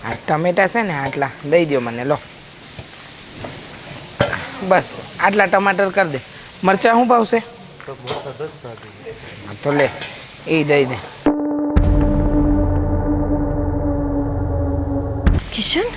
આ ટમેટા છે ને આટલા દઈ દો મને, લો બસ આટલા ટમાટર કરી દે. મરચાં શું ભાવશે? હા તો લે એ દઈ દે. કિશન,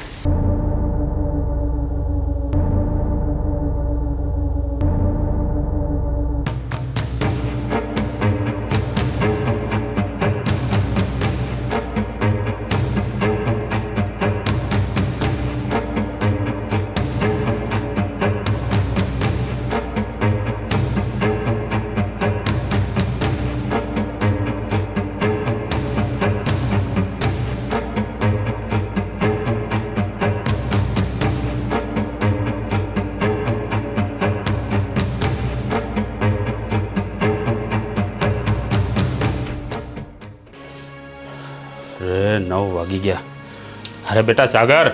અરે 9 વાગી ગયા. અરે બેટા સાગર,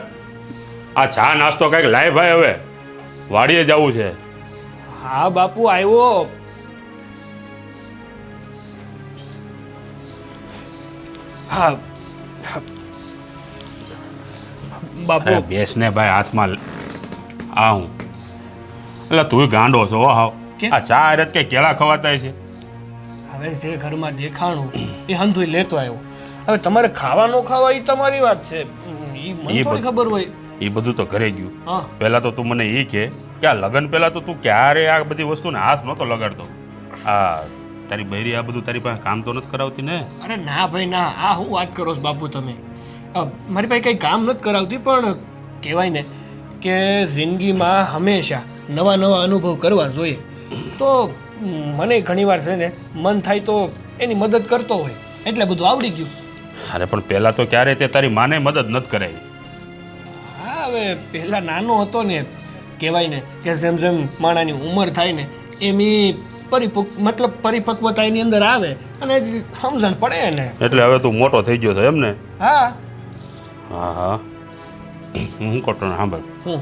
આ ચા નાસ્તો કંઈક લાય ભાઈ, હવે વાડીએ જવું છે. હા બાપુ, આવ્યો. હા બાપુ. અરે બેસ ને ભાઈ, હાથમાં આ હું એટલે તું ગાંડો છો હાવ. કેમ? આ ચા અરે કે કેળા ખવાતા છે. હવે જે ઘરમાં દેખાણું એ હંધુય લેતો આવ્યો. હવે તમારે ખાવા ન ખાવા એ તમારી વાત છે, એ મને થોડી ખબર હોય. એ બધું તો ઘરે ગયું. હા, પહેલા તો તું મને એ કે આ લગ્ન પહેલા તો તું ક્યારે આ બધી વસ્તુને હાથ નહોતો લગાડતો. આ તારી બૈરી આ બધું તારી પાસે કામ તો નથી કરાવતી ને? અરે ના ભાઈ ના, આ હું વાત કરો છો બાપુ તમે. મારી પાસે કંઈ કામ નથી કરાવતી, પણ કહેવાય ને કે જિંદગીમાં હંમેશા નવા નવા અનુભવ કરવા જોઈએ. તો મને ઘણીવાર છે ને મન થાય તો એની મદદ કરતો હોય, એટલે બધું આવડી ગયું. અરે પણ પહેલા તો ક્યારે તે તારી માને મદદ નથી કરાવી. હા, હવે પહેલાં નાનો હતો ને, કહેવાય ને કે જેમ જેમ માણાની ઉંમર થાય ને એમ એ પરિપક્વતા એની અંદર આવે અને સમજણ પડે ને. એટલે હવે તું મોટો થઈ ગયો છો એમ ને? હા. હા હા, હું કોટો ને સાંભળ. હું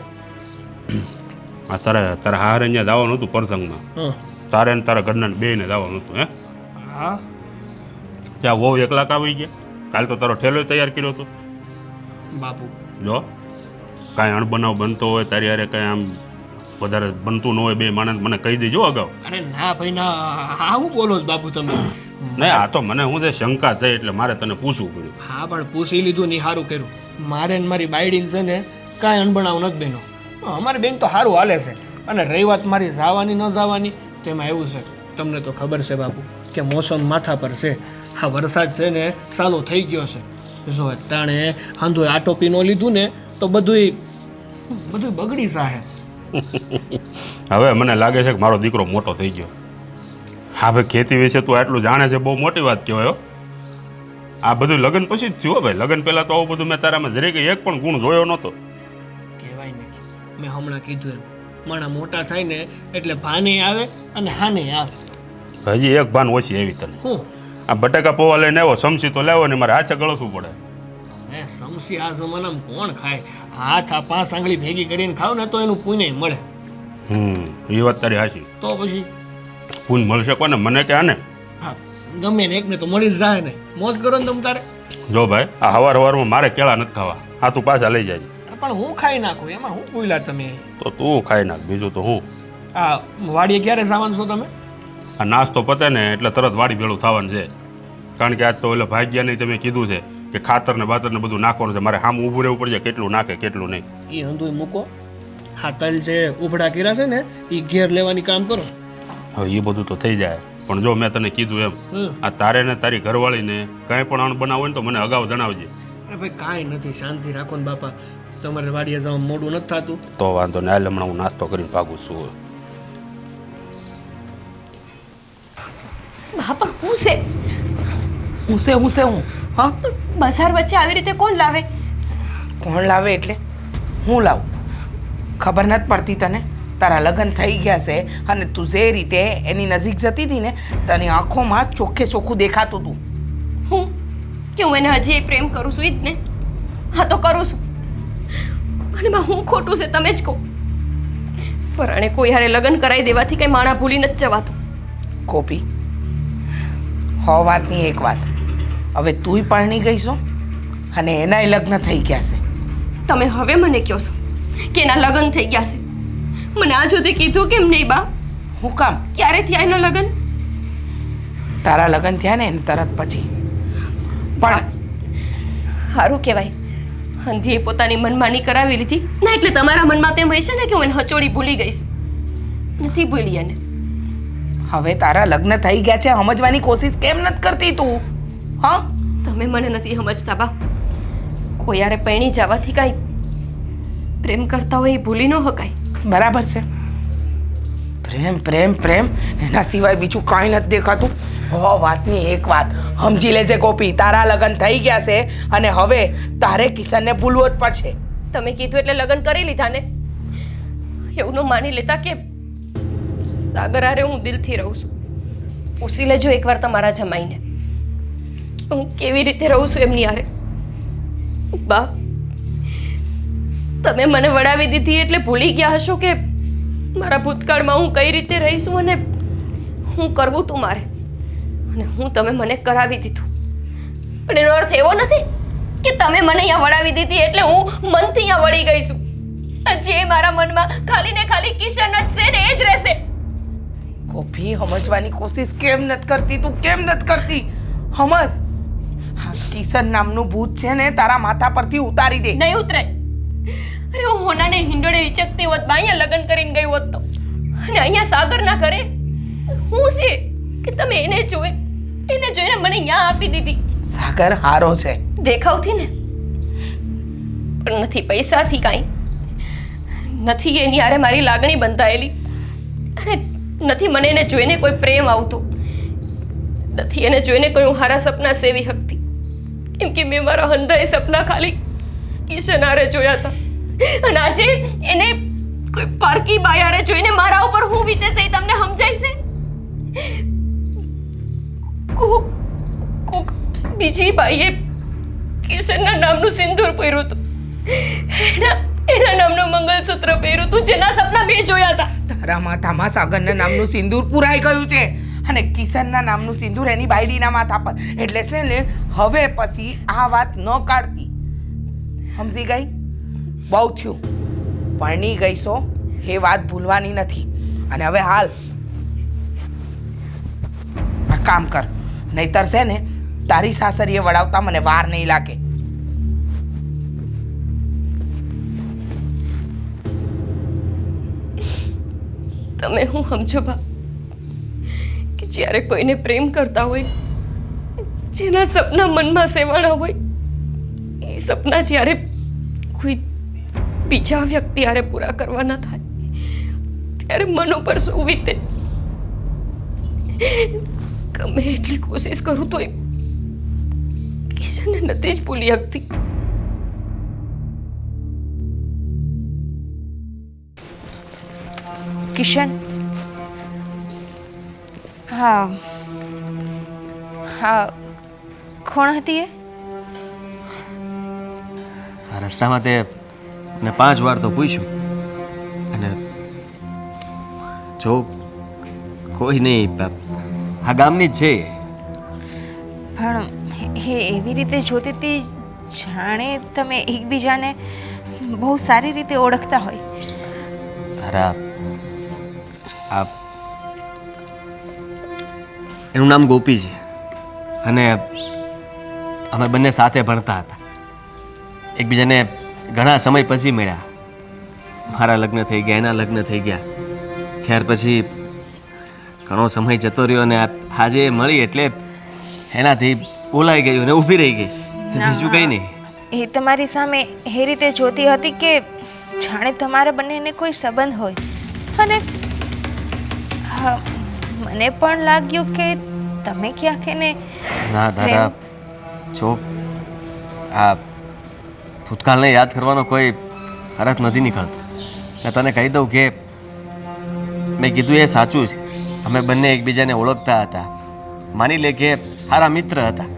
આ તારા હારે અહીંયા જવાનું હતું પ્રસંગમાં. હં. તારે ને તારા ઘરના બેયને જવાનું હતું. હે? હા ત્યાં વહુ એકલાક આવી ગયા. કાલ તો તારો ઠેલો તૈયાર કર્યો હતો. બાપુ. જો કાંઈ અણબનાવ બનતો હોય, તારી હારે કાંઈ આમ વધારે બનતું ન હોય, બે માણસ મને કહી દેજો અગાઉ. અરે ના ભાઈ ના, હા હું બોલો છો બાપુ તમે? નહીં, આ તો મને હું શંકા થઈ એટલે મારે તને પૂછવું પડ્યું. હા પણ પૂછી લીધું નહીં, સારું કર્યું. મારે ને મારી બાયડીન છે ને કાંઈ અણબણાવ નથી બેનો. અમારી બેન તો સારું હાલે છે. અને રહી વાત મારી જવાની ન જવાની, તેમાં એવું છે, તમને તો ખબર છે બાપુ કે મોસમ માથા પર છે. હા વરસાદ છે ને ચાલુ થઈ ગયો છે. જો તાણે હાંધોય આટોપી ન લીધું ને તો બધું બગડી જાહે. હવે મને લાગે છે કે મારો દીકરો મોટો થઈ ગયો. હા ભાઈ, ખેતી વિશે તું આટલું જાણે છે, બહુ મોટી વાત કહેવાય. આ બધું લગ્ન પછી જ થયું ભાઈ. લગ્ન પહેલાં તો આવું બધું મેં તારામાં જરીકે એક પણ ગુણ જોયો નહોતો. કહેવાય ને, મેં હમણાં કીધું એમ, માણા મોટા થાય ને એટલે ભાને આવે અને હાને આવે. હજી એક ભાન ઓછી એવી તને. હું આ બટાકા પૌવા લઈને આવ્યો, સમસી તો લેવો ને મારે હાથે ગળસવું પડે. એ સમસી આ જમાનામાં કોણ ખાય? હાથ આ 5 આંગળી ભેગી કરીને ખાવ ને તો એનું પુણ્ય મળે. એ વાત તારી હાચી. તો પછી પુણ્ય મળશે કોને? મને કે આને? હા, ગમે ને એકને તો મળી જ જાય ને. મોજ કરો ને તમ તારે. જો ભાઈ, આ હવારમાં મારે કેળા નથી ખાવા. હા, તું પાછા લઈ જાય. પણ હું ખાઈ નાખું, એમાં હું ભૂલ્યા તમે? તો તું ખાઈ નાખ, બીજું તો હું. આ વાડીએ ક્યારે જવાનું છો તમે? આ નાસ્તો પતે ને એટલે તરત વાડી ભેળું થવાનું છે. કારણ કે આજ તો એટલે ભાગ્યાને તમે કીધું છે કે ખાતર ને બાતર ને બધું નાખવાનું છે. મારે સામે ઊભું રહેવું પડશે, કેટલું નાખે કેટલું નહીં. એ હંધુય મૂકો. હા, તલ જે ઉભડા કર્યા છે ને એ ઘેર લેવાની કામ કરો. હવે એ બધું તો થઈ જાય, પણ જો મેં તને કીધું એમ, આ તારે ને તારી ઘરવાળીને કાંઈ પણ અણ બનાવ હોય ને તો મને અગાઉ જણાવજે. અરે ભાઈ કાંઈ નથી, શાંતિ રાખો ને બાપા. તમારે વાડીએ જવા મોડું નથી થતું તો વાંધો ને. હાલ હમણાં હું નાસ્તો કરીને ભાગું છું. બાપા હું છે? હું હા? બજાર વચ્ચે આવી રીતે કોણ લાવે? કોણ લાવે એટલે હું લાવું? ખબર નથી પડતી તને? તારા લગ્ન થઈ ગયા છે અને તું જે રીતે એની નજીક જતી હતી ને, તની આંખોમાં ચોખ્ખે ચોખ્ખું દેખાતું હતું. હું કે હું એને હજી પ્રેમ કરું છું? ઈ જ ને. હા તો કરું છું. અને બા હું ખોટું છે તમે જ કહો. પરાણે કોઈ હારે લગ્ન કરાવી દેવાથી કઈ માણા ભૂલી નથી જવાતું. કોપી, વાતની એક વાત, હવે તુંય પરણી ગઈ છો અને એનાય લગ્ન થઈ ગયા છે. તમે હવે મને કહો છો કે એના લગ્ન થઈ ગયા છે? મને આ સુધી કીધું કેમ નહીં બા? હું કામ? ક્યારે થયા એના લગ્ન? તારા લગ્ન થયા ને એને તરત પછી. પણ સારું કહેવાય, હંધીએ પોતાની મનમાની કરાવી લીધી ના, એટલે તમારા મનમાં તેમ હોય છે ને કે હું એને હચોડી ભૂલી ગઈ છું. નથી ભૂલી એને. હવે તારા લગ્ન થઈ ગયા છે, સમજવાની કોશિશ કેમ નથી કરતી તું? હા, તમે મને નથી સમજતા બા. કોઈ યારે પૈણી જવાથી કાંઈ પ્રેમ કરતા હોય એ ભૂલી ન શકાય. બરાબર છે. પ્રેમ પ્રેમ પ્રેમ એના સિવાય બીજું કાંઈ નથી દેખાતું. વાતની એક વાત સમજી લેજે ગોપી, તારા લગ્ન થઈ ગયા છે અને હવે તારે કિશનને ભૂલવો જ પડશે. તમે કીધું એટલે લગ્ન કરી લીધા ને? એવું ન માની લેતા કે સાગર હારે હું દિલથી રહું છું. પૂછી લેજો એકવાર તમારા જમાઈને કે હું કેવી રીતે રહું છું એમની હારે. બા, તમે મને વડાવી દીધી એટલે ભૂલી ગયા હશો કે મારા ભૂતકાળમાં હું કઈ રીતે રહીશું અને હું કરવું તું મારે, અને હું તમે મને કરાવી દીધું. પણ એનો અર્થ એવો નથી કે તમે મને અહીંયા વડાવી દીધી એટલે હું મનથી અહીંયા વળી ગઈ છું. જે મારા મનમાં ખાલી ને ખાલી કિશન જ છે ને એ જ રહેશે. ગોપી, સમજવાની કોશિશ કેમ નથી કરતી તું? કેમ નથી કરતી? સમજ, હા, કિશન નામનું ભૂત છે ને તારા માથા પરથી ઉતારી દે. નહીં ઉતરે. અરે હું હોનાને હિંડોળે હિચકતી હોત, અહીંયા લગ્ન કરીને ગઈ હોત તો, અને અહીંયા સાગરના ઘરે હું છે કે તમે એને જોઈને મને અહીંયા આપી દીધી. સાગર હારો છે દેખાવથી ને, પણ નથી પૈસાથી કાંઈ. નથી એની હારે મારી લાગણી બંધાયેલી, અને નથી મને એને જોઈને કોઈ પ્રેમ આવતો. નથી એને જોઈને કોઈ હું હારા સપના સેવી શકતી, કેમ કે મેં મારા હંધાઈ સપના ખાલી કિશન હારે જોયા હતા. અને આજે એને કોઈ પારકી બાઈ હારે જોઈને મારા ઉપર હું વીતે છે એ તમને સમજાય છે? કોક બીજી બાઈએ કિશનના નામનું સિંદૂર પહેર્યું હતું, એના નામનું મંગલસૂત્ર પહેર્યું હતું, જેના સપના મેં જોયા હતા. તારા માથામાં સાગરના નામનું સિંદૂર પુરાઈ ગયું છે અને કિશનના નામનું સિંદૂર એની બાયડીના માથા પર. એટલે છે ને, હવે પછી આ વાત ન કાઢતી. સમજી ગઈ? બહુ થયું, પરણી ગઈ છો એ વાત ભૂલવાની નથી. અને હવે હાલ આ કામ કર, નહીતર છે ને તારી સાસરીએ વડાવતા મને વાર નહીં લાગે. તમે હું સમજો બા કે જ્યારે કોઈને પ્રેમ કરતા હોય, જેના સપના મનમાં સેવાના હોય, એ સપના જ્યારે કોઈ બીજા વ્યક્તિ હારે પૂરા કરવાના થાય ત્યારે મન ઉપર શું વીતે. ગમે એટલી કોશિશ કરું તો કિશનને નથી જ ભૂલી શકતી. કિશન, હા હા, કોણ હતી એ? આ રસ્તામાં તે મને 5 વાર તો પૂછ્યું, અને જો કોઈ નહીં, આ ગામની જ છે. પણ એ એવી રીતે જોતી હતી જાણે તમે એકબીજાને બહુ સારી રીતે ઓળખતા હોય. તારા આ એનું નામ ગોપી છે, અને અમે બંને સાથે ભણતા હતા. એકબીજાને ઘણા સમય પછી મળ્યા. મારા લગ્ન થઈ ગયા, એના લગ્ન થઈ ગયા. ત્યાર પછી ઘણો સમય જતો રહ્યો, અને આજે મળી એટલે એનાથી બોલાઈ ગયું અને ઊભી રહી ગઈ. બીજું કંઈ નહીં. એ તમારી સામે એ રીતે જોતી હતી કે જાણે તમારા બંનેને કોઈ સંબંધ હોય. અને હા, મને પણ લાગ્યું કે તમે ક્યાંક એને ના દાદા, જો આ ભૂતકાળને યાદ કરવાનો કોઈ અર્થ નથી નીકળતો. મેં તને કહી દઉં કે મેં કીધું એ સાચું છે. અમે બંને એકબીજાને ઓળખતા હતા, માની લે કે સારા મિત્ર હતા.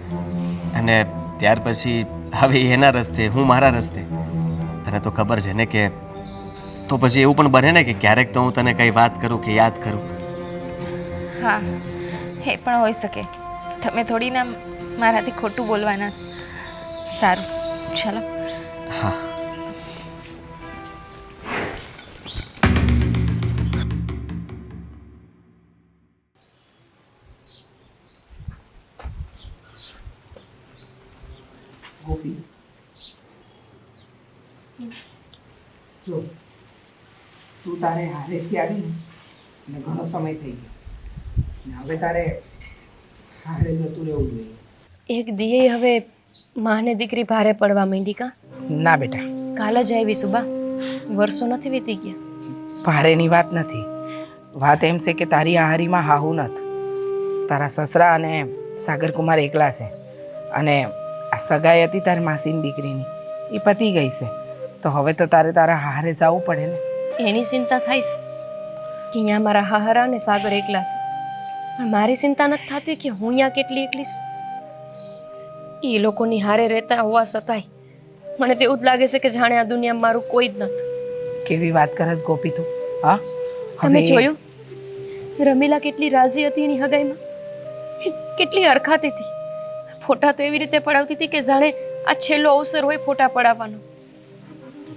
અને ત્યાર પછી હવે એના રસ્તે, હું મારા રસ્તે. તને તો ખબર છે ને કે તો પછી એવું પણ બને ને કે ક્યારેક તો હું તને કંઈ વાત કરું કે યાદ કરું. હા, એ પણ હોઈ શકે. તમે થોડી ના મારાથી ખોટું બોલવાના. સારું, ચાલો. હા. ગોપી જો તું તારે હારેથી આવી ને અને ઘણો સમય થઈ ગયો ને હવે તારે હારે જતું રહેવું જોઈએ. એક દિયે હવે માને દીકરી ભારે પડવા માંડી કા? ના બેટા, કાલ જ આવી સુબા, વર્ષો નથી વીતી ગયા. ભારેની વાત નથી. વાત એમ છે કે તારી આ હારીમાં હાહુ નથી. તારા સસરા અને સાગરકુમાર એકલા છે અને આ સગાઈ હતી તારી માસીની દીકરીની એ પતી ગઈ છે. તો હવે તો તારે તારા હારે જવું પડે ને. એની ચિંતા થાય છે કે અહીંયા મારા હાહરા અને સાગર એકલા છે, પણ મારી ચિંતા નથી થતી કે હું અહીંયા કેટલી એકલી છું. એ લોકોની હારે રહેતા હોવા છતાંય મને તો એવું જ લાગે છે કે જાણે આ દુનિયામાં મારું કોઈ જ નથી. કેવી વાત કરસ ગોપી તું? હા, તમે જોયું રમીલા કેટલી રાજી હતી એની હગાઈમાં, કેટલી હરખાતી હતી. ફોટા તો એવી રીતે પડાવતી હતી કે જાણે આ છેલ્લો અવસર હોય ફોટા પડાવવાનો.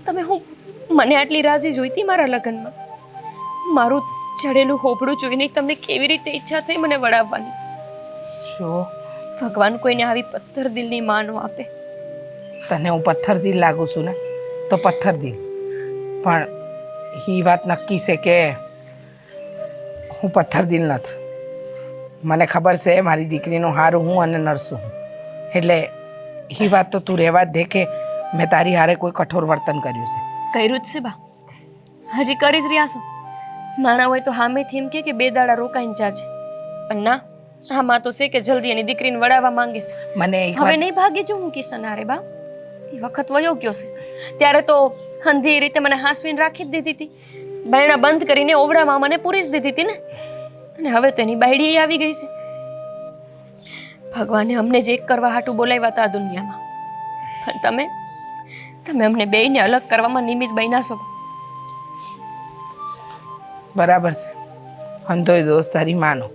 તમે હું મને આટલી રાજી જોઈતી મારા લગ્નમાં? મારું ચડેલું હોબળું જોઈને તમને કેવી રીતે ઈચ્છા થઈ મને વડાવવાની? જો ભગવાન કોઈને આવી પથ્થર દિલની માં ન આપે. તને હું પથ્થર દિલ લાગુ છું ને તો પથ્થર દિલ, પણ એ વાત નક્કી છે કે હું પથ્થર દિલ નથી. મને ખબર છે મારી દીકરીનું હારું હું અને નરસું હું, એટલે એ વાત તો તું રહેવા જ દે કે મેં તારી હારે કોઈ કઠોર વર્તન કર્યું છે. કર્યું જ છે બા, હજી કરી જ રહ્યા છો. માણા હોય તો હામેથી એમ કે 2 દાડા રોકાઈને જાજે, પણ ના, આમાં તો છે કે જલ્દી એની દીકરીને વડાવવા માંગે છે. મને એક હવે વાત નહીં ભાગી જવું હું કિશન હારે બા. એ વખત વયો ગયો છે. ત્યારે તો હંધી રીતે મને હાંસવીને રાખી જ દીધી હતી, બાયણા બંધ કરીને ઓવડામાં મને પૂરી જ દીધી હતી ને. અને હવે તો એની બાયડી આવી ગઈ છે. ભગવાને અમને જ એક કરવા હાટું બોલાવ્યા હતા આ દુનિયામાં, પણ તમે અમને બેયને અલગ કરવામાં નિમિત્ત બન્યા છો. બરાબર છે. હંધોય દોષ તારી માનો,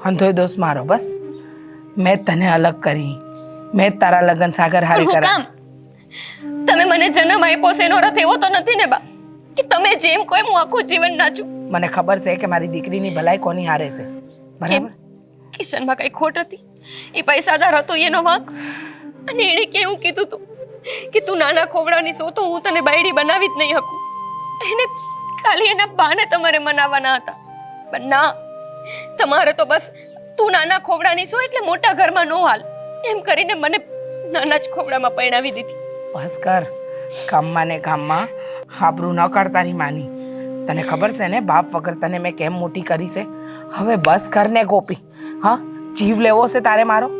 હંધોય દોષ મારો. બસ મેં તને અલગ કરી, મેં જ તારા લગ્ન સાગર હારે હું કરા. કામ? તમે મને જન્મ આપ્યો છે એનો અર્થ એવો તો નથી ને બા કે તમે જેમ કોઈ હું આખું જીવન નાચું. મને ખબર છે કે મારી દીકરીની ભલાઈ કોની હારે છે. બરાબર. કિશનમાં કઈ ખોટ હતી? એ પૈસાદાર હતો એનો વાંક? અને એણે કેવું કીધું તું કે તું નાના ખોબડાની સો તો હું તને બાયડી બનાવી જ નહીં શકું. એને ખાલી એના બાને તમારે મનાવવાના હતા, પણ ના, તમારે તો બસ તું નાના ખોબડાની સો એટલે મોટા ઘરમાં નો હાલ એમ કરીને મને નાના જ ખોબડામાં પરણાવી દીધી. બસ કર. કામમાં ને કામમાં હાબરું ન કર તારી માની. તને ખબર છે ને બાપ વગર તને મેં કેમ મોટી કરી છે? હવે બસ કર ને ગોપી. હા, જીવ લેવો છે તારે મારો?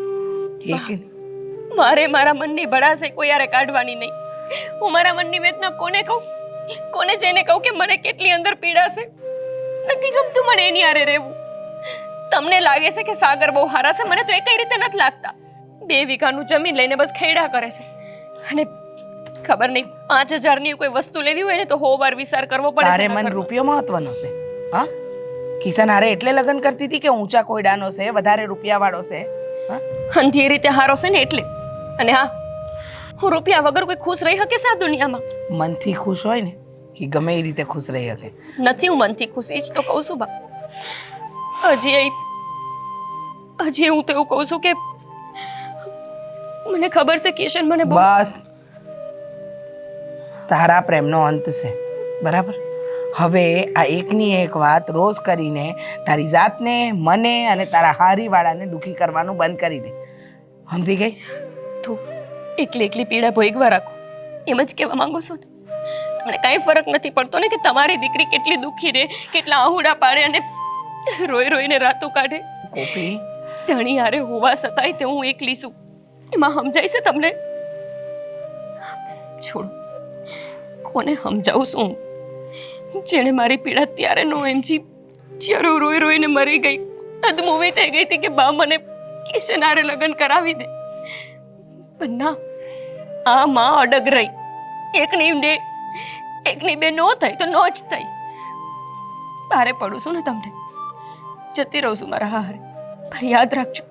એક મારે મારા મનની ભડાસે કોઈ યારે કાઢવાની નહીં. હું મારા મનની વેદના કોને કહું? કોને જેને કહું કે મને કેટલી અંદર પીડા છે? નથી ગમતું મને એની હારે રહેવું. તમને લાગે છે કે સાગર બહુ હારા છે, મને તો એ કઈ રીતે નથી લાગતા. 2 વીઘાનું જમીન લઈને બસ ખેડા કરે છે, અને ખબર નહીં 5000 ની કોઈ વસ્તુ લેવી હોય ને તો 100 વાર વિચાર કરવો પડે. તારે મન રૂપિયો મહત્વનો છે? હા, કિશન હારે એટલે લગ્ન કરતી હતી કે ઊંચા કોયડાનો છે, વધારે રૂપિયાવાળો છે? હા, હંધી રીતે હારો છે ને એટલે. અને હા, હું રૂપિયા વગર કોઈ ખુશ રહી શકે છે આ દુનિયામાં? મનથી ખુશ હોય ને એ ગમે એ રીતે ખુશ રહી શકે. નથી હું મનથી ખુશ, એ જ તો કહું છું બા. હજી હું તો એવું કહું છું કે મને ખબર છે કિશન મને બહુ બસ, તારા પ્રેમનો અંત છે. બરાબર. હવે આ એકની એક વાત રોજ કરીને તારી જાતને, મને અને તારા હારીવાળાને દુઃખી કરવાનું બંધ કરી દે. સમજી ગઈ? તું એકલી પીડા ભોગવા રાખો એમ જ કહેવા માંગો છો ને? તમને કાંઈ ફરક નથી પડતો ને કે તમારી દીકરી કેટલી દુઃખી રહે, કેટલા આહુડા પાડે અને રોઈને રાતો કાઢે? ગોપી, ધણી હારે હોવા છતાંય તે હું એકલી છું એમાં સમજાય છે તમને? છોડ, કોને સમજાવું છું? જેણે મારી પીડા ત્યારે નો એમજી જ્યારે રોઈને મરી ગઈ, અધમૂવી થઈ ગઈ હતી કે બા મને કિશન હારે લગ્ન કરાવી દે. પણ ના, આ માં અડગ રહી. એકની બે નો થાય તો નો જ થાય. ભારે પડું છું ને તમને, જતી રહું છું મારા હારે, પણ યાદ રાખજો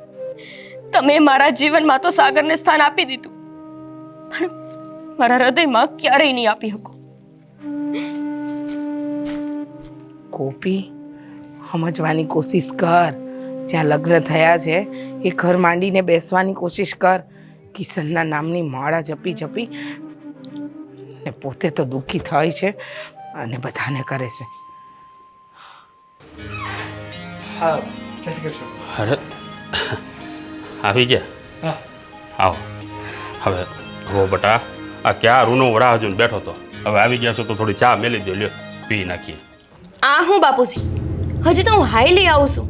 તમે મારા જીવનમાં તો સાગરને સ્થાન આપી દીધું, પણ મારા હૃદયમાં ક્યારેય નહીં આપી શકો. ગોપી, સમજવાની કોશિશ કર. જ્યાં લગ્ન થયા છે એ ઘર માંડીને બેસવાની કોશિશ કર. કિશનના નામની માળા જપી જપી ને પોતે તો દુઃખી થાય છે અને બધાને કરે છે. હા જય શ્રી કૃષ્ણ. અરે આવી ગયા? હા આવો. હવે હો બટા, આ ક્યાં રૂનો રાહ જોઈને બેઠો હતો. હવે આવી ગયા છો તો થોડી ચા મેલી દો, લ્યો પી નાખીએ. આ હું બાપુજી, હજી તો હું હાઈલી આવું છું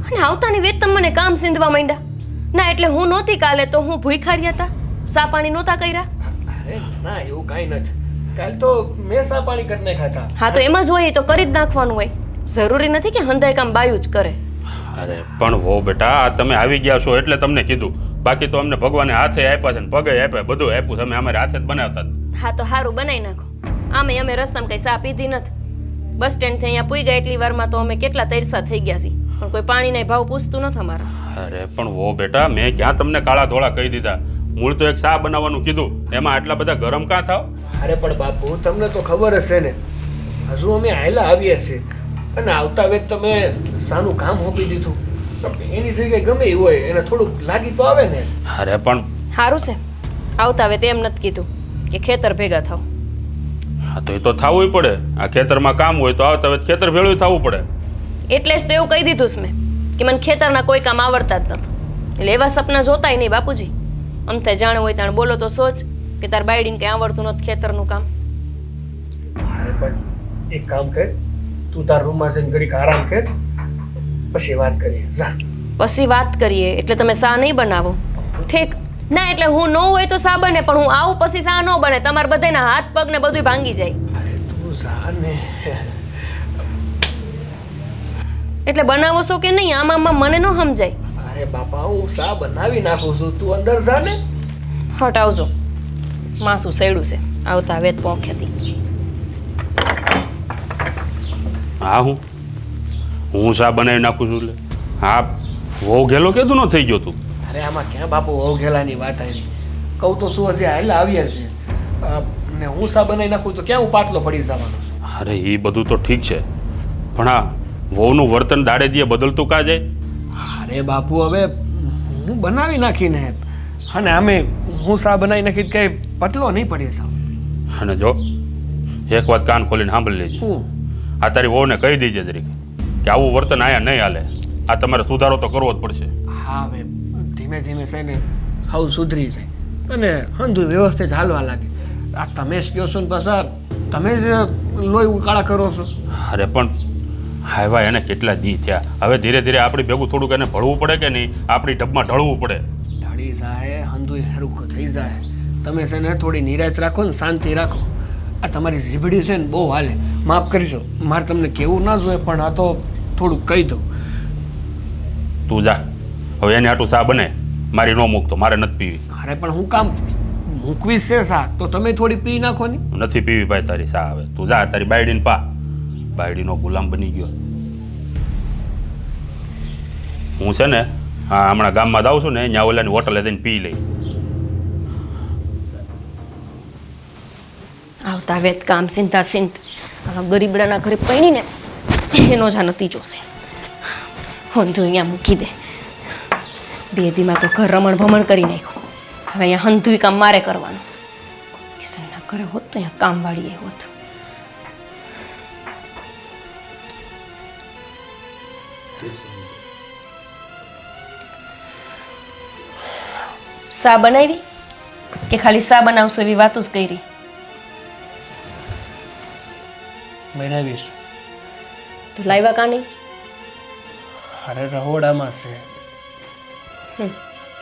અને આવતાની વેત તમે મને કામ સીંધવા માંડ્યા. ના એટલે હું નહોતી કાલે તો હું ભૂખ્યા હતા, સા પાણી નહોતા કર્યા. અરે ના એવું કાંઈ નથી. કાલ તો મેં સા પાણી કરી નાખ્યા હતા. હા તો એમાં જ હોય તો કરી જ નાખવાનું હોય. જરૂરી નથી કે હંધાય કામ બાયું જ કરે. અરે પણ હો બેટા, આ તમે આવી ગયા છો એટલે તમને કીધું. બાકી તો અમને ભગવાને હાથે આપ્યા છે ને પગે આપ્યા, બધું આપ્યું. તમે અમારે હાથે જ બનાવતા હતા. હા તો સારું બનાવી નાખો. આમે અમે રસ્તામાં કઈ સા પીધી નથી. બસ સ્ટેન્ડથી અહીંયા પૂઈ ગયા એટલી વારમાં તો અમે કેટલા તરસા થઈ ગયા છીએ, પણ કોઈ પાણીના ભાવ પૂછતું નથી અમારા. અરે પણ હો બેટા, મેં ક્યાં તમને કાળા ધોળા કહી દીધા? મૂળ તો એક ચા બનાવવાનું કીધું, એમાં આટલા બધા ગરમ કાં થાવ? અરે પણ બાપુ તમને તો ખબર હશે ને, હજુ અમે આયલા આવીએ છીએ અને આવતા વેત તમે સાનું કામ હોપી દીધું. એની જગ્યાએ ગમે એવું હોય એને થોડુંક લાગી તો આવે ને. અરે પણ સારું છે, આવતા હવે તેમ નથી કીધું કે ખેતર ભેગા થાવ. હા તો એ તો થવું પડે. આ ખેતરમાં કામ હોય તો આવતા હવે ખેતર ભેળું થવું પડે. એટલે જ તો એવું કહી દીધું છે મેં કે મને ખેતરના કોઈ કામ આવડતા જ નથી. એટલે એવા સપના જોતાય નહીં બાપુજી. અમથે જાણ હોય તાણ બોલો તો સોચ કે તાર બાયડીને કંઈ આવડતું નથી ખેતરનું કામ. અરે પણ એક કામ કર, તું તાર રૂમમાં જઈને ઘડીક આરામ કર, પછી વાત કરીએ. જા. પછી વાત કરીએ એટલે તમે સા નહીં બનાવો? ઠીક ના, એટલે હું ન હોય તો સા બને, પણ હું આવું પછી સા ન બને. તમારા બધાના હાથ પગ ને બધું ભાંગી જાય. અરે તું જા ને. એટલે બનાવો છો કે નહીં આમાં મને ન સમજાય. અરે બાપા હું સા બનાવી નાખું છું, તું અંદર જા ને. હટાવજો, માથું સડ્યું છે આવતા વેત પોંખેથી. હા હું ચા બનાવી નાખું છું. એટલે હા બહુ ઘેલો કીધું ન થઈ ગયો તું. અરે આમાં ક્યાં બાપુ હોગેલાની વાત આવી? કહું તો શું હજી હાલા આવ્યા છે ને હું સા બનાવી નાખું તો ક્યાં હું પાટલો પડી જવાનો છું? અરે એ બધું તો ઠીક છે, પણ આ વહુનું વર્તન દાડે દીએ બદલતું કાં જાય? અરે બાપુ હવે હું બનાવી નાખીને અને આમે હું સા બનાવી નાખી કઈ પટલો નહીં પડી જાવ. અને જો એક વાત કાન ખોલીને સાંભળી લેજે. હું આ તારી વહુને કહી દેજે જરીક કે આવું વર્તન આયા નહીં હાલે. આ તમારે સુધારો તો કરવો જ પડશે. હા હવે ધીમે ધીમે છે ને હાવ સુધરી જાય અને હંધું વ્યવસ્થિત હાલવા લાગે. આ તમે જ કહો છો ને પાછા તમે જ લોહી ઉકાળા કરો છો. અરે પણ હાવા એને કેટલા દી થયા. હવે ધીરે ધીરે આપણી ભેગું થોડુંક એને ભળવું પડે કે નહીં? આપણી ડબમાં ઢળવું પડે. ઢળી જાય હંધું હરખું થઈ જાય. તમે છે ને થોડી નિરાશ રાખો ને શાંતિ રાખો. આ તમારી જીભડી છે ને બહુ હાલે, માફ કરજો. મારે તમને કેવું ના જોઈએ પણ આ તો થોડુંક કહી દઉં. તું જા હવે, એને આટલું સા બને મારી ન મૂકતો, મારે નથી પીવી. અરે પણ હું કામ મૂકવી છે સા તો તમે થોડી પી નાખો ને. નથી પીવી ભાઈ તારી સા. હવે તું જા તારી બાયડીને પા. બાયડીનો ગુલામ બની ગયો. હું છે ને હા હમણાં ગામમાં જાઉં છું ને, ત્યાં ઓલાની હોટલે જઈને પી લઈ. આવતા વેત કામ સિંતા સિંત ગરીબડાના ઘરે પૈણીને એનો જ આ નતીજો છે. હંધું અહીંયા મૂકી દે. બે દીમાં તો ઘર રમણ ભમણ કરી નાખ્યું. હવે અહીંયા હંધું કામ મારે કરવાનું. કિશનના ઘરે હોત તો અહીંયા કામવાળી એ હોત. સા બનાવી કે ખાલી સા બનાવશો એવી વાતો જ કરી? બનાવીશ. તો લાવ્યા કા નહીં? અરે રહોડામાં છે.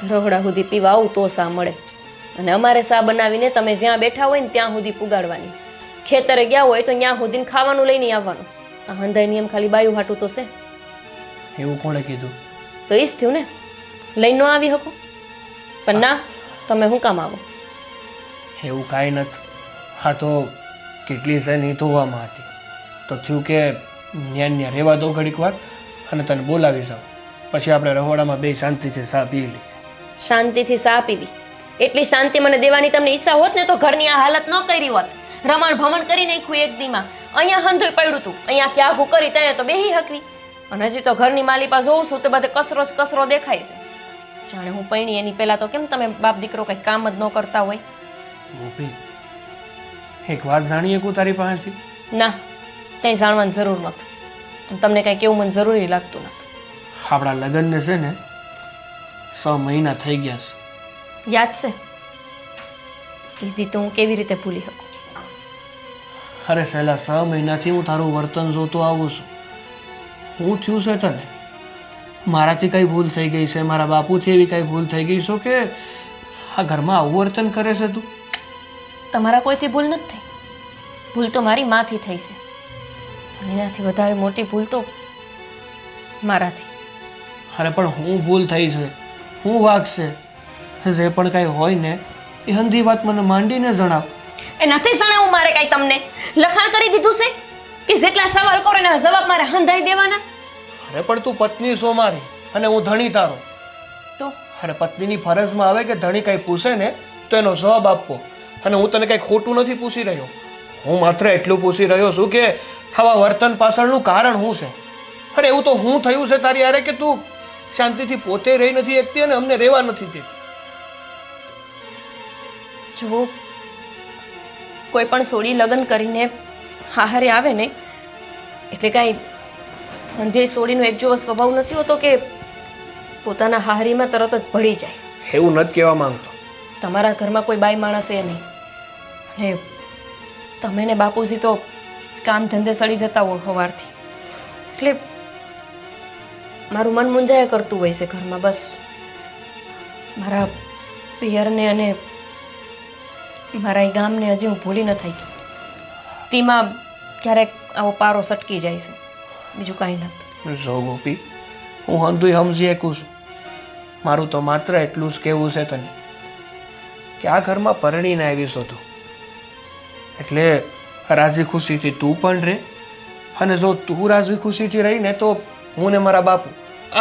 રહોડા સુધી પીવા આવું તો સા મળે. અને અમારે સા બનાવીને તમે જ્યાં બેઠા હોય ને ત્યાં સુધી પુગાડવાની. ખેતરે ગયા હોય તો ત્યાં સુધી ખાવાનું લઈને આવવાનું. આ હંધાઈ નિયમ ખાલી બાયું હાટું તો છે. એવું કોણે કીધું? તો એ જ થયું ને, લઈને ન આવી શકો. પણ ના, તમે શું કામ આવો? એવું કાંઈ નથી. હા તો કેટલી છે ને ધોવામાં હતી તો થયું કે ન્યા રહેવા દો ઘડીક વાર અને તને બોલાવી જાઉં, પછી આપણે રહોડામાં બે શાંતિથી સા પી લઈએ. શાંતિથી સા પીવી એટલી શાંતિ મને દેવાની તમને ઈચ્છા હોત ને તો ઘરની આ હાલત ન કરી હોત. રમણ ભમણ કરી નાખ્યું એક દીમાં. અહીંયા હંધુય પડ્યું હતું, અહીંયાથી આઘું કરી ત્યાં તો બેહી હકવી. અને હજી તો ઘરની માલી પાસે જોઉં છું તો બધે કચરો જ કચરો દેખાય છે. જાણે હું પૈણી એની પહેલા તો કેમ તમે બાપ દીકરો કંઈ કામ જ ન કરતા હોય. ગોપી, એક વાત જાણીએ કું તારી પાસેથી? ના, કંઈ જાણવાની જરૂર નથી. અને તમને કંઈ કેવું મને જરૂરી લાગતું નથી. આપણા લગ્નને છે ને 6 મહિના થઈ ગયા છે. યાદ છે? એ દી તો હું કેવી રીતે ભૂલી શકું? અરે છેલ્લા 6 મહિનાથી હું તારું વર્તન જોતો આવું છું. હું થયું છે તને? મારાથી કઈ ભૂલ થઈ ગઈ છે? મારા બાપુથી એવી કઈ ભૂલ થઈ ગઈ છે કે આ ઘરમાં આવું વર્તન કરે છે તું? તમારા કોઈથી ભૂલ નથી થઈ. ભૂલ તો મારી માથી થઈ છે. અને એનાથી વધારે મોટી ભૂલ તો મારાથી. અરે પણ હું ભૂલ થઈ છે, હું વાગ છે. જે પણ કાંઈ હોય ને એ હંધી વાત મને માંડીને જણાવ. એ નથી જણાવું મારે કાંઈ તમને. લખાણ કરી દીધું છે કે જેટલા સવાલ કરો એના જવાબ મારે હંધાઈ દેવાના. અરે પણ તું પત્ની છો મારી અને હું ધણી તારો. તો અરે પત્નીની ફરજમાં આવે કે ધણી કંઈ પૂછે ને તો એનો જવાબ આપવો. અને હું તને કંઈ ખોટું નથી પૂછી રહ્યો. હું માત્ર એટલું પૂછી રહ્યો છું કે આવા વર્તન પાછળનું કારણ શું છે? અરે એવું તો હું થયું છે તારી યારે કે તું શાંતિથી પોતે રહી નથી શકતી અને અમને રહેવા નથી દેતી. જો કોઈ પણ સોડી લગ્ન કરીને હારે આવે ને એટલે કાંઈ અંધે સોડીનો એક જેવો સ્વભાવ નથી હોતો કે પોતાના હારીમાં તરત જ ભળી જાય. એવું નથી કહેવા માંગતો. તમારા ઘરમાં કોઈ બાઈ માણસ એ નહીં. અને તમે ને બાપુજી તો કામ ધંધે સડી જતા હો સવારથી. એટલે મારું મન મૂંઝાયા કરતું હોય છે ઘરમાં. બસ મારા પિયરને અને મારા એ ગામને હજી હું ભૂલી ન થઈ ગઈ. તેમાં ક્યારેક આવો પારો સટકી જાય છે, બીજું કાંઈ નથી. જો ગોપી, હું હંધુય સમજી શકું છું. મારું તો માત્ર એટલું જ કહેવું છે તને કે આ ઘરમાં પરણીને આવી છો તું, એટલે રાજી ખુશીથી તું પણ રહે. અને જો તું રાજી ખુશીથી રહીને તો હું ને મારા બાપુ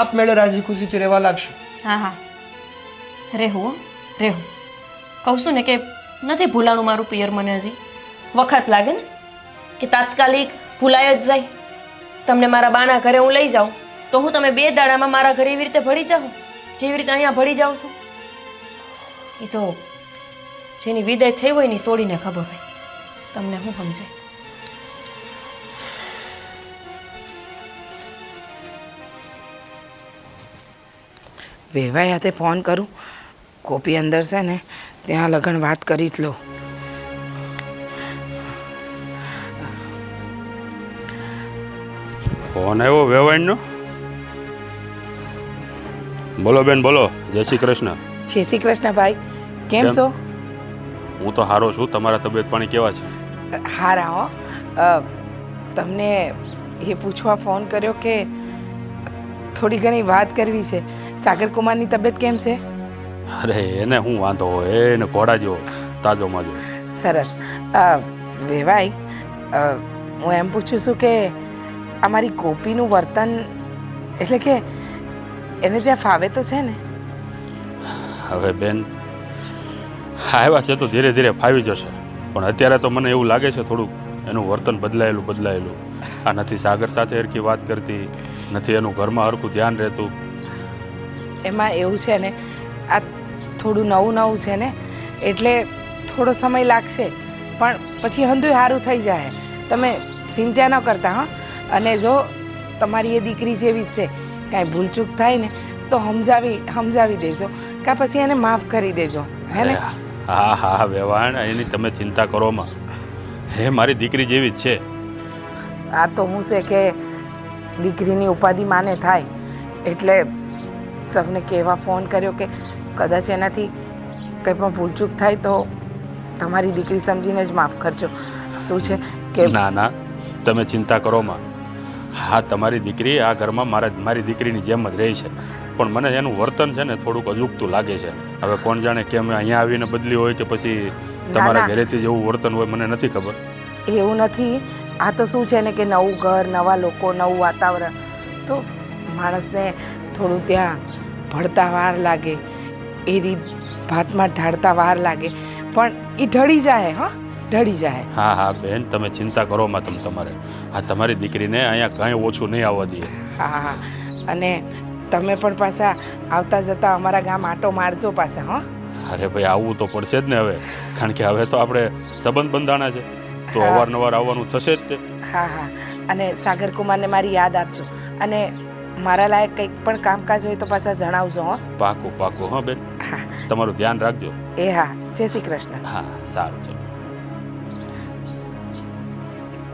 આપમેળે રાજી ખુશીથી રહેવા લાગશું. હા હા, રહેવું હો, રહેવું. કહું છું ને કે નથી ભૂલાણું મારું પિયર. મને હજી વખત લાગે ને કે તાત્કાલિક ભૂલાય જ જાય. તમને મારા બાના ઘરે હું લઈ જાઉં તો હું તમે 2 દાડામાં મારા ઘરે એવી રીતે ભળી જાઉં જેવી રીતે અહીંયા ભળી જાઉં છું. એ તો જેની વિદાય થઈ હોય ને છોડીને ખબર હોય. તમને શું સમજાય? વેવાઈ હાથે ફોન કરું. કોપી અંદર છે ને ત્યાં લગન વાત કરી જ લો. ફોન આવ્યો વેવાઈનો? બોલો બેન, બોલો. જય શ્રી કૃષ્ણ. જય શ્રી કૃષ્ણ ભાઈ, કેમ છો? હું તો સારો છું. તમારા તબિયત પાણી કેવા છે? હારા હો. તમને એ પૂછવા ફોન કર્યો કે થોડી ઘણી વાત કરવી છે. સાગર કુમારની તબિયત કેમ છે? અરે એને શું વાંધો હોય, એને ઘોડા જેવો તાજો માજો. સરસ. વેવાઈ, હું એમ પૂછું છું કે અમારી ગોપીનું વર્તન એટલે કે એને ત્યાં ફાવે તો છે ને? હવે બેન, આવ્યા છે તો ધીરે ધીરે ફાવી જશે. પણ અત્યારે તો મને એવું લાગે છે થોડુંક એનું વર્તન બદલાયેલું. આ નથી સાગર સાથે હરખી વાત કરતી, નથી એનું ઘરમાં હરખું ધ્યાન રહેતું. એમાં એવું છે ને, આ થોડું નવું છે ને, એટલે થોડો સમય લાગશે. પણ પછી હંધુય સારું થઈ જાય. તમે ચિંતા ન કરતા. હા, અને જો તમારી એ દીકરી જેવી જ છે, કાંઈ ભૂલચૂક થાય ને તો સમજાવી દેજો, કાં પછી એને માફ કરી દેજો. હે ને? હા હા વેવાણ, એની તમે ચિંતા કરોમાં. હે મારી દીકરી જેવી જ છે. આ તો હું છે કે દીકરીની ઉપાધિ માને થાય એટલે તમને કહેવા ફોન કર્યો કે કદાચ એનાથી કંઈ પણ ભૂલચૂક થાય તો તમારી દીકરી સમજીને જ માફ કરજો. શું છે કે ના, તમે ચિંતા કરોમાં. હા, તમારી દીકરી આ ઘરમાં મારી દીકરીની જેમ જ રહી છે. પણ મને એનું વર્તન છે ને થોડુંક અજુગતું લાગે છે. હવે કોણ જાણે કે અમે અહીંયા આવીને બદલી હોય કે પછી તમારા ઘરેથી જેવું વર્તન હોય, મને નથી ખબર. એવું નથી. આ તો શું છે ને કે નવું ઘર, નવા લોકો, નવું વાતાવરણ, તો માણસને થોડું ત્યાં ભળતા વાર લાગે. એ રીત ભાતમાં ઢાળતા વાર લાગે પણ એ ઢળી જાય હા ઢળી જાય. હા હા બેન, તમે ચિંતા કરો માં તમારે. આ તમારી દીકરીને અહીંયા કાંઈ ઓછું નહીં આવવા દઈએ. હા હા અને તમે પણ પાછા આવતા જતા અમારા ગામ આટો મારજો પાછા હો. અરે ભાઈ, આવવું તો પડશે જ ને હવે, કારણ કે હવે તો આપણે સંબંધ બંધાણા છે તો હા. અવારનવાર આવવાનું થશે જ તે. હા હા અને સાગર કુમારને મારી યાદ આપજો અને મારા લાયક કંઈક પણ કામકાજ હોય તો પાછા જણાવજો હો. પાકું પાકું હા બેન, હા તમારું ધ્યાન રાખજો. એ હા જય શ્રી કૃષ્ણ. હા સારું ચલો.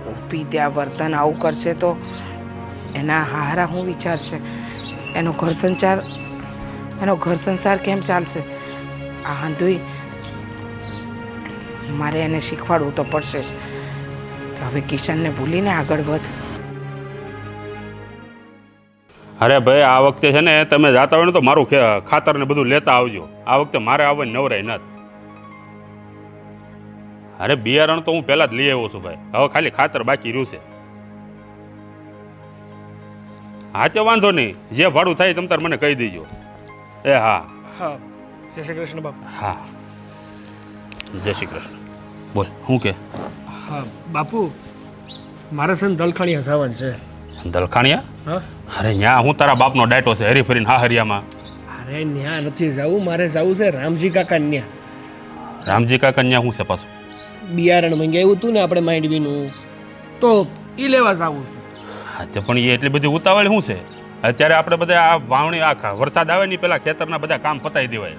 ગોપી ત્યાં વર્તન આવું કરશે તો એના હારા હું વિચારશે, એનો ઘર સંસાર કેમ ચાલશે? આ હાંધુઈ મારે એને શીખવાડવું તો પડશે જ કે હવે કિશનને ભૂલીને આગળ વધ. અરે ભાઈ, આ વખતે છે ને તમે જાતા હોય ને તો મારું ખાતર ને બધું લેતા આવજો. આ વખતે મારે આવવાની નવરાય નથી. અરે બિયારણ તો હું પહેલા જ લઈ આવ્યો છું ભાઈ, હવે ખાલી ખાતર બાકી રહ્યું છે. હા તે વાંધો નહીં, જે ભાડું થાય તમ તાર મને કહી દેજો. એ હા હા, જય શ્રી કૃષ્ણ બાપુ. હા, જય શ્રી કૃષ્ણ. બોલ શું કે? હા બાપુ, મારે છે ને દલખાણીયા જવાનું છે. દલખાણિયા? હા, અરે ન્યા હું તારા બાપનો ડાયટો છે હરી ફરીને હાહરિયામાં. અરે ન્યા નથી જવું, મારે જવું છે રામજી કાકા ન્યા. રામજી કાકા ન્યા શું છે પાછું? બિયારણ મંગાવ્યું હતું ને આપણે માંડવીનું, તો એ લેવા જવું છે. હા તે પણ એ એટલી બધી ઉતાવળ શું છે? અત્યારે આપણે બધા આ વાવણી આખા વરસાદ આવે ને પેલા ખેતરના બધા કામ પતાવી દેવાય.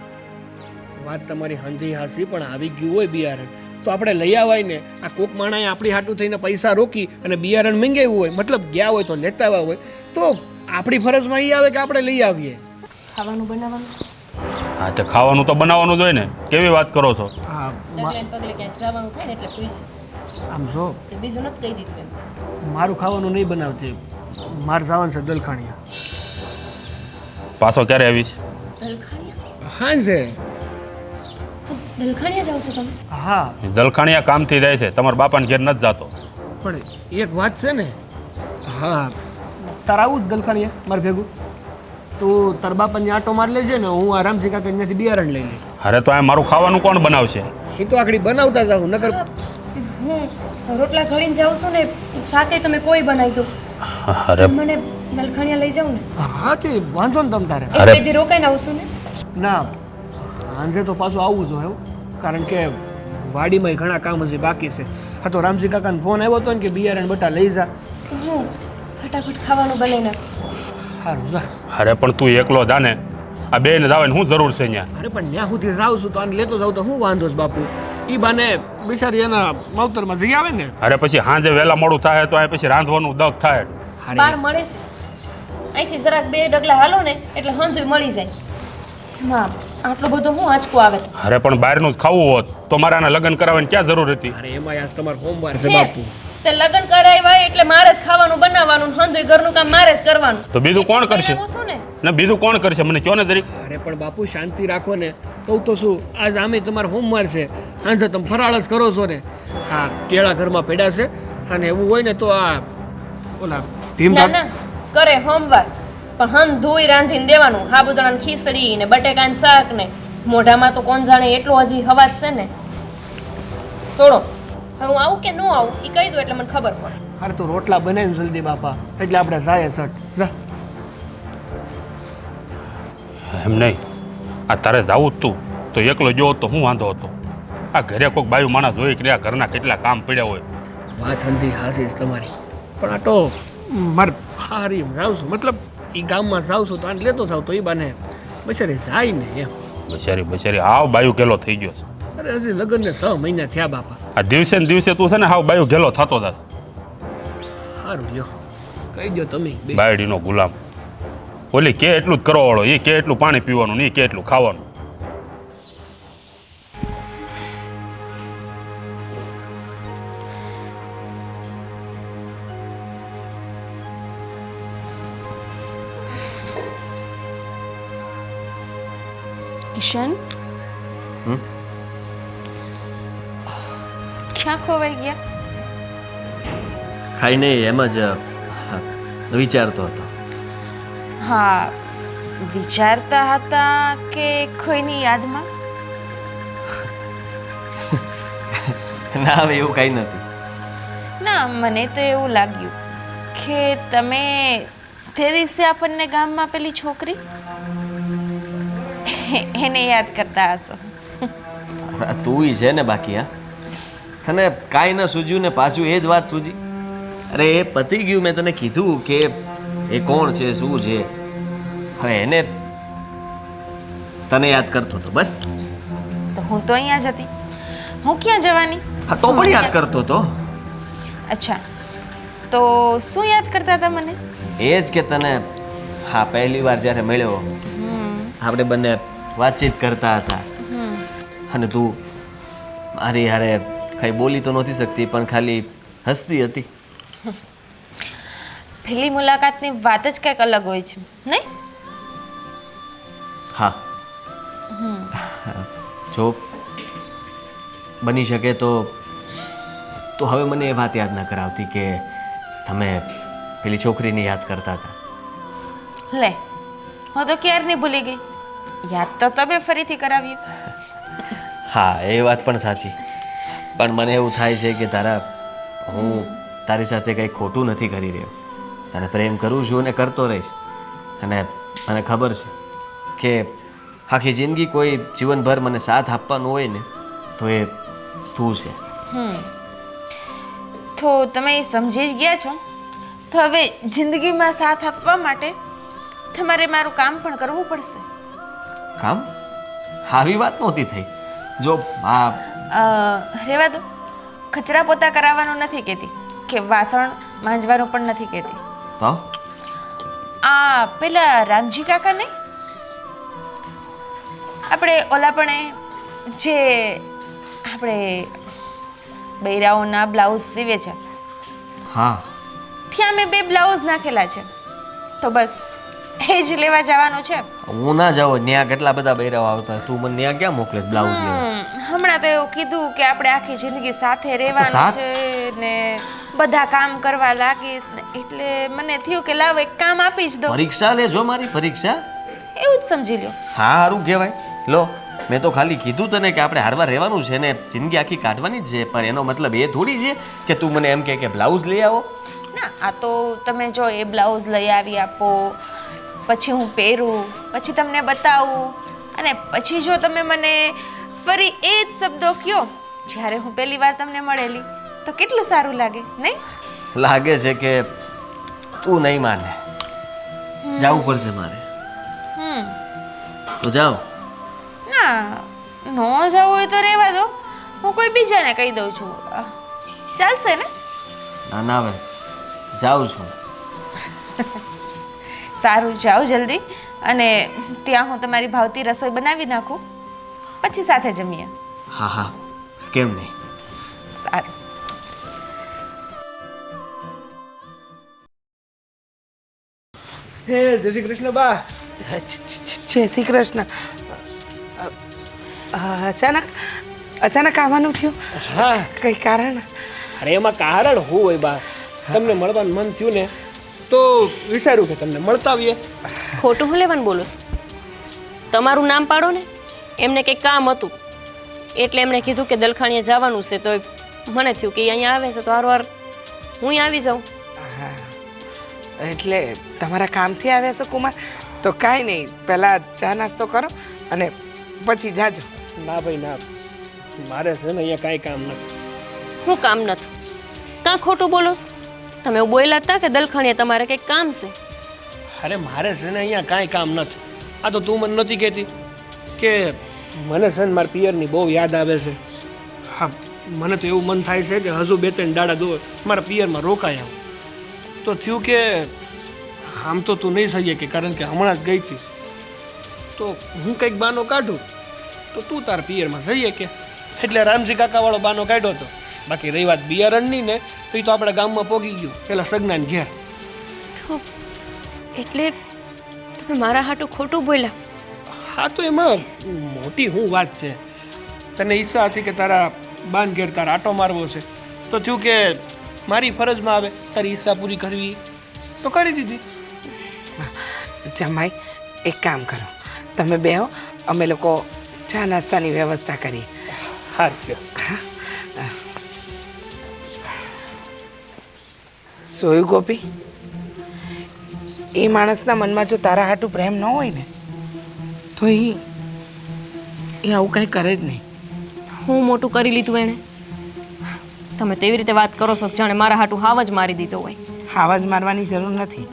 વાત તમારી હંધી હાસી, પણ આવી ગયું હોય બિયારણ તો આપણે લઈ આવાય ને. આ કોક માણાએ આપણી હાટું થઈને પૈસા રોકી અને બિયારણ મંગાવ્યું હોય, મતલબ ગયા હોય તો લેતા આવ્યા હોય, તો આપણી ફરજમાં એ આવે કે આપણે લઈ આવીએ. ખાવાનું બનાવવાનું હા તે ખાવાનું તો બનાવવાનું જ હોય ને, કેવી વાત કરો છો? હા પગલે પગલે ક્યાંક જવાનું થાય ને એટલે પૂછ્યું. આમ જો તે બીજું નથી કહી દીધું એમ. મારું ખાવાનું નહીં બનાવતી, મારે જવાનું છે દલખાણીયા. પાછો ક્યારે આવીશ? દલખાણિયા હા છે. દલખાણિયા જાવ છો તમે? હા, દલખાણિયા કામથી જાય છે, તમારા બાપાને ઘેર નથી જાતો. પણ એક વાત છે ને. હા, તારે આવું જ દલખાણીયા મારે ભેગું? તું તાર બાપાની આટો માર લેજે ને, હું આરામથી કાકા ત્યાંથી બિયારણ લઈ લઈ. અરે તો આ મારું ખાવાનું કોણ બનાવશે? એ તો આખડી બનાવતા જાઉં, નકર હું રોટલા ઘડીને જાઉં છું ને, શાકે તમે કોઈ બનાવી દો. અરે મને દલખાણિયા લઈ જાઉં ને, હા તે વાંધો ને તમ તારે. એક બે દી રોકાઈને આવશું ને. ના, સાંજે તો પાછું આવવું જોઈએ એવું, કારણ કે વાડીમાં ઘણા કામ હજી બાકી છે. હા તો રામજી કાકાનો ફોન આવ્યો હતો ને કે બિયારણ બટા લઈ જા. તો હું ફટાફટ ખાવાનું બનાવી નાખ. સારું જા. અરે પણ તું એકલો જાને, આ બેને જવાની શું જરૂર છે અહીંયા? અરે પણ ત્યાં સુધી જાઉં છું તો આને લેતો જાઉં તો શું વાંધો છે બાપુ? એ બાને બિચારી એના માવતરમાં જઈ આવે ને. અરે પછી સાંજે વહેલા મોડું થાય તો આ પછી રાંધવાનું દગ થાય. બાર મળે છે અહીંથી જરાક બે ડગલા હાલો ને એટલે હંધુય મળી જાય. એમાં આટલો બધો હું આંચકો આવે છે. અરે પણ બહારનું જ ખાવું હોત તો મારે આના લગ્ન કરાવવાની ક્યાં જરૂર હતી? અરે એમાં આજ તમારો સોમવાર છે બાપુ. તે લગ્ન કરાવ્યા એટલે મારે જ ખાવાનું બનાવવાનું, હંધુય ઘરનું કામ મારે જ કરવાનું. તો બીજું કોણ કરશે? એવું શું ને? ને બીજું કોણ કરશે મને કહો ને જરીક. અરે પણ બાપુ શાંતિ રાખો ને. કહું તો શું, આજ આમે તમારો સોમવાર છે, સાંજે તમે ફરાળ જ કરો છો ને. હા, કેળા ઘરમાં પડ્યા છે, અને એવું હોય ને તો આ ઓલા ભીમ ના ના કરે હોમવાર, પણ હંધ ધોઈ રાંધીને દેવાનું. સાબુદાણાની ખીચડી ને બટેકાનું શાક ને મોઢામાં તો કોણ જાણે એટલો હજી હવાજ છે ને. છોડો, હવે હું આવું કે ન આવું એ કહી દો એટલે મને ખબર પડે. અરે તો રોટલા બનાવીને જલ્દી બાપા, એટલે આપણે જાય સટ જા. એમ નહીં, આ તારે જાવું જ તું તો એકલો જો તો હું વાંધો હતો? આ ઘરે કોઈક બાયું માણસ હોય કે આ ઘરના કેટલા કામ પડ્યા હોય. વાત હંધી હાસી છે તમારી, પણ આ તો મારે હારી જાઉં છું, મતલબ એ ગામમાં જાઉં છું તો આને લેતો થાવ તો એ બાને બચારી જાય ને એમ. બચારી હાવ બાયું ગેલો થઈ ગયો છે. અરે હજી લગ્નને 6 મહિના થયા બાપા. આ દિવસે ને દિવસે તું છે ને હાવ બાયું ગેલો થતો જાસ. સારું લ્યો, કહી દો તમે બે. બાયડીનો ગુલામ. ઓલી કે એટલું જ કરો વાળો, એ કે એટલું પાણી પીવાનું ને એ કે એટલું ખાવાનું. કિશન, ક્યાં ખોવાઈ ગયા? ખાઈ નહીં, એમ જ વિચારતો હતો. હા, વિચારતા હતા કે કોઈની યાદમાં? ના હવે એવું કંઈ નથી. ના, મને તો એવું લાગ્યું કે તમે તે દિવસે આપણને ગામમાં પેલી છોકરી એને યાદ કરતા હશો. તું છે ને બાકી હા તને કાંઈ ન સૂઝ્યું ને પાછું એ જ વાત સૂજી. અરે એ પતી ગયું. મેં તને કીધું કે એ કોણ છે શું છે. હવે એને તને યાદ કરતો હતો બસ. તો હું તો અહીંયા જ હતી. હું ક્યાં જવાની? હા તો પણ યાદ કરતો હતો. અચ્છા, તો શું યાદ કરતા હતા મને? એ જ કે તને હા પહેલી વાર જ્યારે મળ્યો આપણે બંને વાતચીત કરતા હતા અને તું મારી હારે કંઈ બોલી તો નહોતી શકતી પણ ખાલી હસતી હતી. પેલી મુલાકાતની વાત જ કંઈક અલગ હોય છે નહીં? હા જો બની શકે તો હવે મને એ વાત યાદ ના કરાવતી કે તમે પેલી છોકરીને યાદ કરતા હતા. લે, હું તો ક્યારની ભૂલી ગઈ. યાદ તો તમે ફરીથી કરાવ્યું. હા એ વાત પણ સાચી. પણ મને એવું થાય છે કે હું તારી સાથે કંઈ ખોટું નથી કરી રહ્યો. તને પ્રેમ કરું છું અને કરતો રહીશ. અને મને ખબર છે કે આખી જિંદગી કોઈ જીવનભર મને સાથ આપવાનો હોય ને તો એ તું છે. તો તમે એ સમજી જ ગયા છો. તો હવે જિંદગીમાં સાથ આપવા માટે તમારે મારું કામ પણ કરવું પડશે. કામ? આવી વાત નહોતી થઈ. જો રહેવા દો. કચરા પોતા કરાવવાનું નથી કહેતી કે વાસણ માંજવાનું પણ નથી કહેતી. તો આ પેલા રામજી કાકા નહીં, આપણે ઓલા પણ જે આપણે બૈરાઓના બ્લાઉઝ સીવે છે હા ત્યાં મેં 2 બ્લાઉઝ નાખેલા છે. તો બસ એ જ લેવા જવાનું છે. હું ના જાઉં. ત્યાં કેટલા બધા બૈરાઓ આવતા હોય. તું મને ત્યાં ક્યાં મોકલે બ્લાઉઝ લેવા? હમણાં તો એવું કીધું કે આપણે આખી જિંદગી સાથે રહેવાનું છે ને બધા કામ કરવા લાગીશ ને એટલે મને થયું કે લાવ એક કામ આપી જ દો. પરીક્ષા લેજો મારી પરીક્ષા. એવું જ સમજી લ્યો. હા સારું કહેવાય. લો મેં તો ખાલી કીધું તને કે આપણે હારવાર રહેવાનું છે ને જિંદગી આખી કાઢવાની જ છે. પણ એનો મતલબ એ થોડી છે કે તું મને એમ કે બ્લાઉઝ લઈ આવો. ના, આ તો તમે જો એ બ્લાઉઝ લઈ આવી આપો, પછી હું પહેરું, પછી તમને બતાવું અને પછી જો તમે મને ફરી એ જ શબ્દો કહો જ્યારે હું પહેલી વાર તમને મળેલી તો કેટલું સારું લાગે નહીં? લાગે છે કે તું નહીં માને. જવું પડશે મારે. તો જાઓ. ના, ન જવું હોય તો રહેવા દો. હું કોઈ બીજાને કહી દઉં છું. ચાલશે ને? ના ના હવે જાઉં છું. સારું, જાઓ જલ્દી. અને ત્યાં હું તમારી ભાવતી રસોઈ બનાવી નાખું, પછી સાથે જમીએ. હા હા કેમ નહીં. સારું. હે જય શ્રી કૃષ્ણ બા. જય શ્રી કૃષ્ણ. અચાનક આવવાનું થયું? હા કઈ કારણ? અરે એમાં કારણ શું હોય બા? તમને મળવાનું મન થયું ને તો વિચાર્યું કે તમને મળતા આવીએ. ખોટું હું લેવાનું બોલો છો? તમારું નામ પાડો ને. એમને કંઈક કામ હતું એટલે એમણે કીધું કે દલખાણીએ જવાનું છે તો મને થયું કે અહીંયા આવે છે તો વારવાર હું આવી જાઉં. હા, એટલે તમારા કામથી આવ્યા છો કુમાર? તો કાંઈ નહીં, પહેલાં ચા નાસ્તો કરો અને પછી જાજો. ના ભાઈ ના, મારે છે ને અહીંયા કાંઈ કામ નથી. હું કામ નથી? કાં ખોટું બોલો છો? તમે એવું બોલ્યા હતા કે દલખાણીએ તમારે કંઈક કામ છે. અરે મારે છે ને અહીંયા કાંઈ કામ નથી. આ તો તું મને નહોતી કહેતી કે મને છે ને મારા પિયરની બહુ યાદ આવે છે. હા, મને તો એવું મન થાય છે કે હજુ 2-3 દાડા દો મારા પિયરમાં રોકાય આવું. તો થયું કે આમ તો તું નહીં સહીએ કે કારણ કે હમણાં જ ગઈ હતી તો હું કંઈક બાનો કાઢું તો તું તારા પિયરમાં જઈએ કે એટલે રામજી કાકાવાળો બાનો કાઢ્યો હતો. બાકી રહી વાત બિયારણની ને તો એ તો આપણા ગામમાં પોગી ગયું પેલા સગનાન ઘેર. તો એટલે તમે મારા હાટું ખોટું બોલ્યા? હા તો એમાં મોટી શું વાત છે? તને ઈચ્છા હતી કે તારા બાન ઘેર તારા આટો મારવો છે તો થયું કે મારી ફરજમાં આવે તારી ઈચ્છા પૂરી કરવી તો કરી દીધી. જમાઈ, એક કામ કરો, તમે બેહો, અમે લોકો ચા નાસ્તાની વ્યવસ્થા કરીએ. હા છે. સોયું ગોપી, એ માણસના મનમાં જો તારા હાટું પ્રેમ ન હોય ને તો એ આવું કંઈ કરે જ નહીં. હું મોટું કરી લીધું એણે? તમે તેવી રીતે વાત કરો છો જાણે મારા હાટું હાવ જ મારી દીધો હોય. આવાજ મારવાની જરૂર નથી.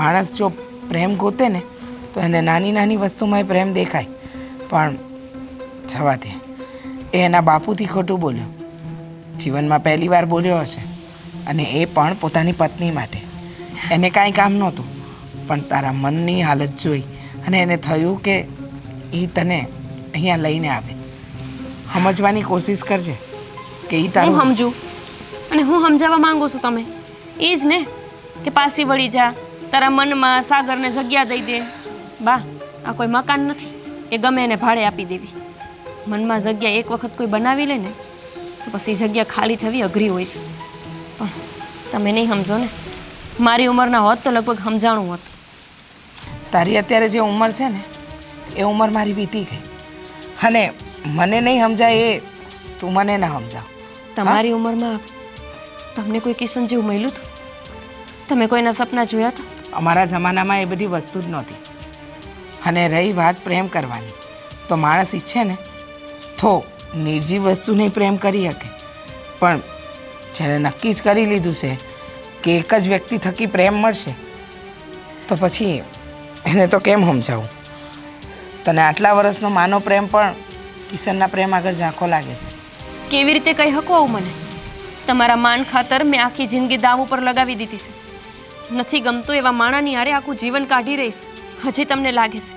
માણસ જો પ્રેમ ગોતે ને તો એને નાની નાની વસ્તુમાં એ પ્રેમ દેખાય. પણ જવા દે, એ એના બાપુથી ખોટું બોલ્યો. જીવનમાં પહેલી વાર બોલ્યો હશે, અને એ પણ પોતાની પત્ની માટે. એને કાંઈ કામ નહોતું, પણ તારા મનની હાલત જોઈ અને એને થયું કે એ તને અહીંયા લઈને આવે. સમજવાની કોશિશ કરજે કે એ હું તારું સમજુ, અને હું સમજાવવા માંગુ છું તમે એ જ ને કે પાછી વળી જા, તારા મનમાં સાગરને જગ્યા દઈ દે. બા, આ કોઈ મકાન નથી એ ગમે એને ભાડે આપી દેવી. મનમાં જગ્યા એક વખત કોઈ બનાવી લે ને તો પછી જગ્યા ખાલી થવી અઘરી હોય છે. પણ તમે નહીં સમજો ને. મારી ઉંમરના હોત તો લગભગ સમજાણું હોત. તારી અત્યારે જે ઉંમર છે ને એ ઉંમર મારી વીતી ગઈ, અને મને નહીં સમજાય એ તું મને ના સમજાવ. તમારી ઉંમરમાં તમને કોઈ કિશન જેવું મળ્યું હતું? તમે કોઈના સપના જોયા હતા? અમારા જમાનામાં એ બધી વસ્તુ જ નહોતી. અને રહી વાત પ્રેમ કરવાની, તો માણસ ઈચ્છે ને તો નિર્જીવ વસ્તુને પ્રેમ કરી શકે. પણ જેને નક્કી જ કરી લીધું છે કે એક જ વ્યક્તિ થકી પ્રેમ મળશે, તો પછી એને તો કેમ સમજાવું? તને આટલા વર્ષનો માનો પ્રેમ પણ કિશનના પ્રેમ આગળ ઝાંખો લાગે છે. કેવી રીતે કહી શકો આવું મને? તમારા માન ખાતર મેં આખી જિંદગી દાવ ઉપર લગાવી દીધી છે. નથી ગમતું એવા માણાની હારે આખું જીવન કાઢી રહીશું. હજી તમને લાગે છે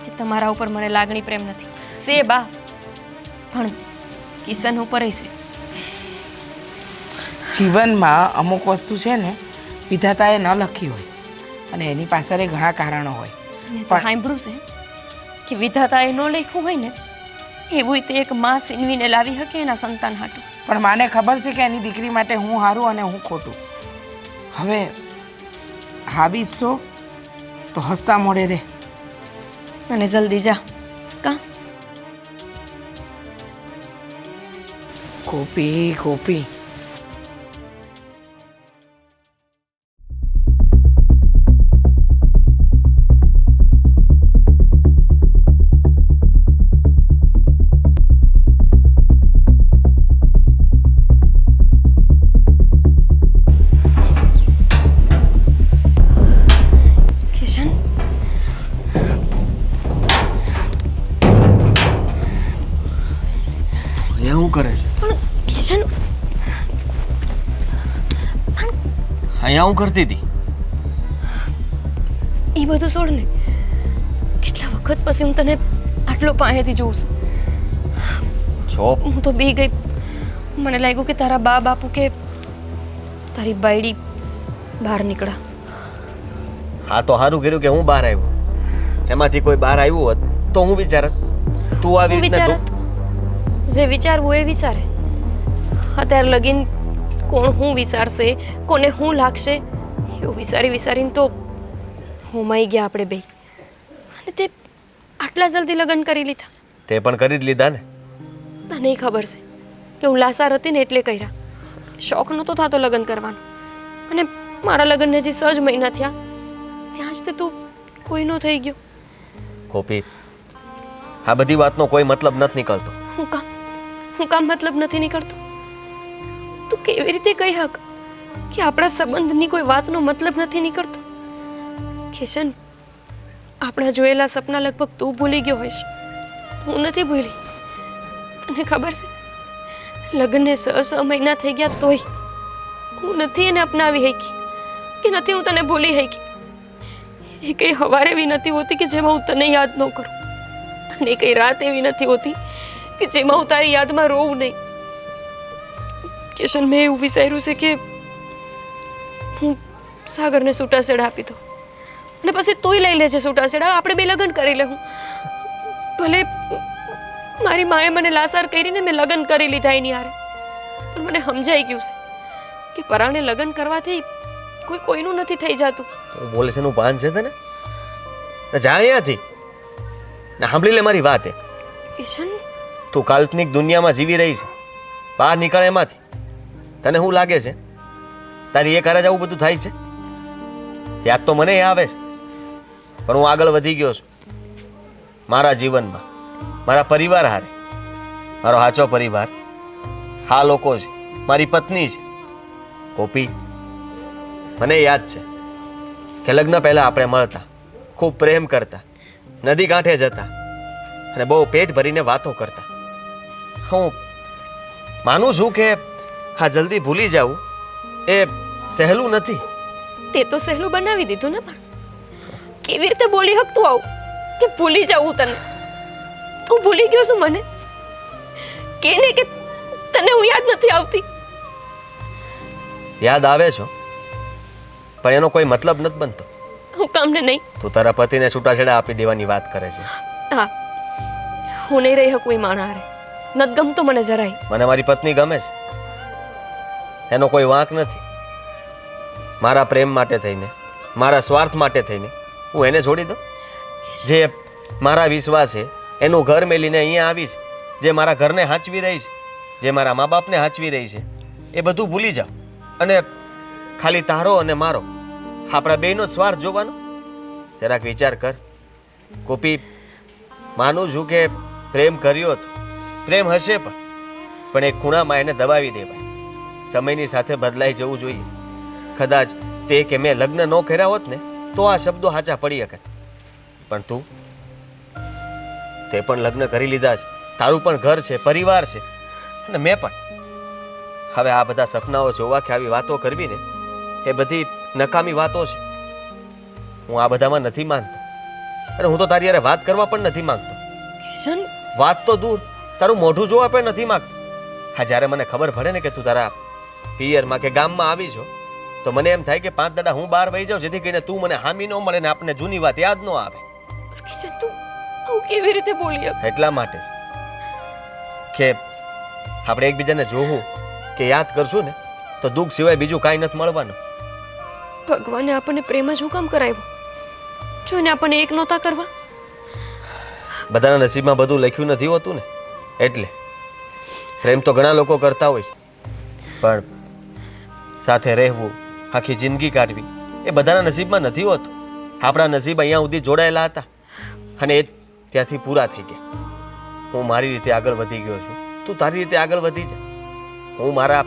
કે તમારા ઉપર મને લાગણી પ્રેમ નથી? સે બા, પણ કિશન ઉપર છે. જીવનમાં અમુક વસ્તુ છે ને વિધાતાએ ન લખી હોય, અને એની પાછળ ઘણા કારણો હોય. મેં તો સાંભળ્યું છે કે વિધાતાએ ન લખ્યું હોય ને એવું તે એક માં સીનવીને લાવી શકે એના સંતાન હાટું. પણ માને ખબર છે કે એની દીકરી માટે હું હારું અને હું ખોટું. હવે હાબી છો તો હસતા મોડે રે. અને જલ્દી જા. કા ગોપી ગોપી, કિશન, અહીંયા શું કરે છે? પણ કિશન, અહીંયા હું કરતી હતી? એ બધું છોડ ને. કેટલા વખત પછી હું તને આટલો પાસેથી જોઉં છું. છો હું તો બી ગઈ. મને લાગ્યું કે તારા બા બાપુ કે તારી બાયડી બહાર નીકળ્યા. હા તો સારું કર્યું કે હું બહાર આવ્યો. એમાંથી કોઈ બહાર આવ્યું હોત તો હું વિચારત તું આવી હું રીતના વિચારત જે વિચારવું એ વિચારે. અત્યારે લગીન કોણ હું વિચારશે, કોને હું લાગશે એવું વિચારી વિચારીને તો હું માઈ ગયા આપણે બે. અને તે આટલા જલ્દી લગ્ન કરી લીધા. તે પણ કરી જ લીધા ને. તને ખબર છે કે હું લાસાર હતી ને એટલે કર્યા. શોખ નહોતો થતો લગ્ન કરવાનો. અને મારા લગ્નને હજી 6 મહિના થયા ત્યાં જ તે તું કોઈનો થઈ ગયો. ગોપી, આ બધી વાતનો કોઈ મતલબ નથી નીકળતો. હું કામ મતલબ નથી નીકળતો? તું કેવી રીતે કહી હક કે આપણા સંબંધની કોઈ વાતનો મતલબ નથી નીકળતો? કિશન, આપણા જોયેલા સપના લગભગ તું ભૂલી ગયો હોઈશ. હું નથી ભૂલી. તને ખબર છે લગ્નને 6 મહિના થઈ ગયા તોય હું નથી એને અપનાવી શકી કે નથી હું તને ભૂલી શકી. એ કઈ સવારે એવી નથી હોતી કે જેમાં હું તને યાદ ન કરું, અને કઈ રાત એવી નથી હોતી કે જેમાં હું તારી યાદમાં રોવું નહીં. કિશન, મેં એવું વિચાર્યું છે કે હું સાગરને છૂટાછેડા આપી દઉં, અને પછી તુંય લઈ લેજે છૂટાછેડા. આપણે બે લગ્ન કરી લેવું. ભલે મારી માએ મને લાસાર કરીને મેં લગ્ન કરી લીધા એની હારે, પણ મને સમજાઈ ગયું છે કે પરાણે લગ્ન કરવાથી કોઈ કોઈનું નથી થઈ જતું. હું બોલે છે એનું ભાન છે તને? જા અહીંયાથી ને સાંભળી લે મારી વાત. કિશન, તું કાલ્પનિક દુનિયામાં જીવી રહી છે. બહાર નીકળ એમાંથી. તને શું લાગે છે તારી એક હારે જ આવું બધું થાય છે? યાદ તો મને આવે છે, પણ હું આગળ વધી ગયો છું મારા જીવનમાં, મારા પરિવાર હારે. મારો સાચો પરિવાર હા લોકો છે, મારી પત્ની છે. ગોપી, મને યાદ છે કે લગ્ન પહેલાં આપણે મળતા, ખૂબ પ્રેમ કરતા, નદી કાંઠે જતા અને બહુ પેટ ભરીને વાતો કરતા. હું માનું છું કે હા જલ્દી ભૂલી જાઉં એ સહેલું નથી. તે તો સહેલું બનાવી દીધું ને, પણ કેવી રીતે બોલી શકતું આવું કે ભૂલી જાઉં તને? તું ભૂલી ગયો છું મને? કે ને કે તને હું યાદ નથી આવતી? યાદ આવે છો, પણ એનો કોઈ મતલબ નથી બનતો. હું કામને નહીં. તું તારા પતિને છૂટાછેડા આપી દેવાની વાત કરે છે. હા, હું નહીં રહી શકું એ માણા હારે. નથી ગમતો મને જરાય. મને મારી પત્ની ગમે છે, એનો કોઈ વાંક નથી. મારા પ્રેમ માટે થઈને, મારા સ્વાર્થ માટે થઈને હું એને છોડી દઉં? જે મારા વિશ્વાસે એનું ઘર મેલીને અહીંયા આવી છે, જે મારા ઘરને હાંચવી રહી છે, જે મારા મા બાપને હાંચવી રહી છે, એ બધું ભૂલી જાઓ અને ખાલી તારો અને મારો આપણા બેયનો જ સ્વાર્થ જોવાનો? જરાક વિચાર કર ગોપી. માનું છું કે પ્રેમ કર્યો હતો, પ્રેમ હશે, પણ એક ખૂણામાં એને દબાવી દેવાય. સમયની સાથે બદલાઈ જવું જોઈએ. કદાચ તે કે મેં લગ્ન ન કર્યા હોત ને તો આ શબ્દો સાચા પડી શકે, પણ તું તે પણ લગ્ન કરી લીધા છે, તારું પણ ઘર છે, પરિવાર છે, અને મેં પણ. હવે આ બધા સપનાઓ જોવા કે આવી વાતો કરવી ને એ બધી નકામી વાતો છે. હું આ બધામાં નથી માનતો, અને હું તો તારી યારે વાત કરવા પણ નથી માંગતો. કિશન, વાત તો દૂર, તારું મોઢું જોવા પણ નથી માંગતો. હા, જ્યારે મને ખબર પડે ને કે તું તારા પિયરમાં કે ગામમાં આવી છો, તો મને એમ થાય કે 5 દાડા હું બહાર વહી જાઉં, જેથી કરીને તું મને હામી ન મળે ને આપણને જૂની વાત યાદ ન આવે. કિશન, તું આવું કેવી રીતે બોલી શકે? એટલા માટે જ કે આપણે એકબીજાને જોવું કે યાદ કરશું ને તો દુઃખ સિવાય બીજું કાંઈ નથી મળવાનું. ભગવાને આપણને પ્રેમ જ હું કામ કરાવ્યો? જો એને આપણને એક નહોતા કરવા. બધાના નસીબમાં બધું લખ્યું નથી હોતું ને, એટલે પ્રેમ તો ઘણા લોકો કરતા હોય છે, પણ સાથે રહેવું, આખી જિંદગી કાઢવી એ બધાના નસીબમાં નથી હોતું. આપણા નસીબ અહીંયા સુધી જોડાયેલા હતા અને એ ત્યાંથી પૂરા થઈ ગયા. હું મારી રીતે આગળ વધી ગયો છું, તું તારી રીતે આગળ વધી જા. હું મારા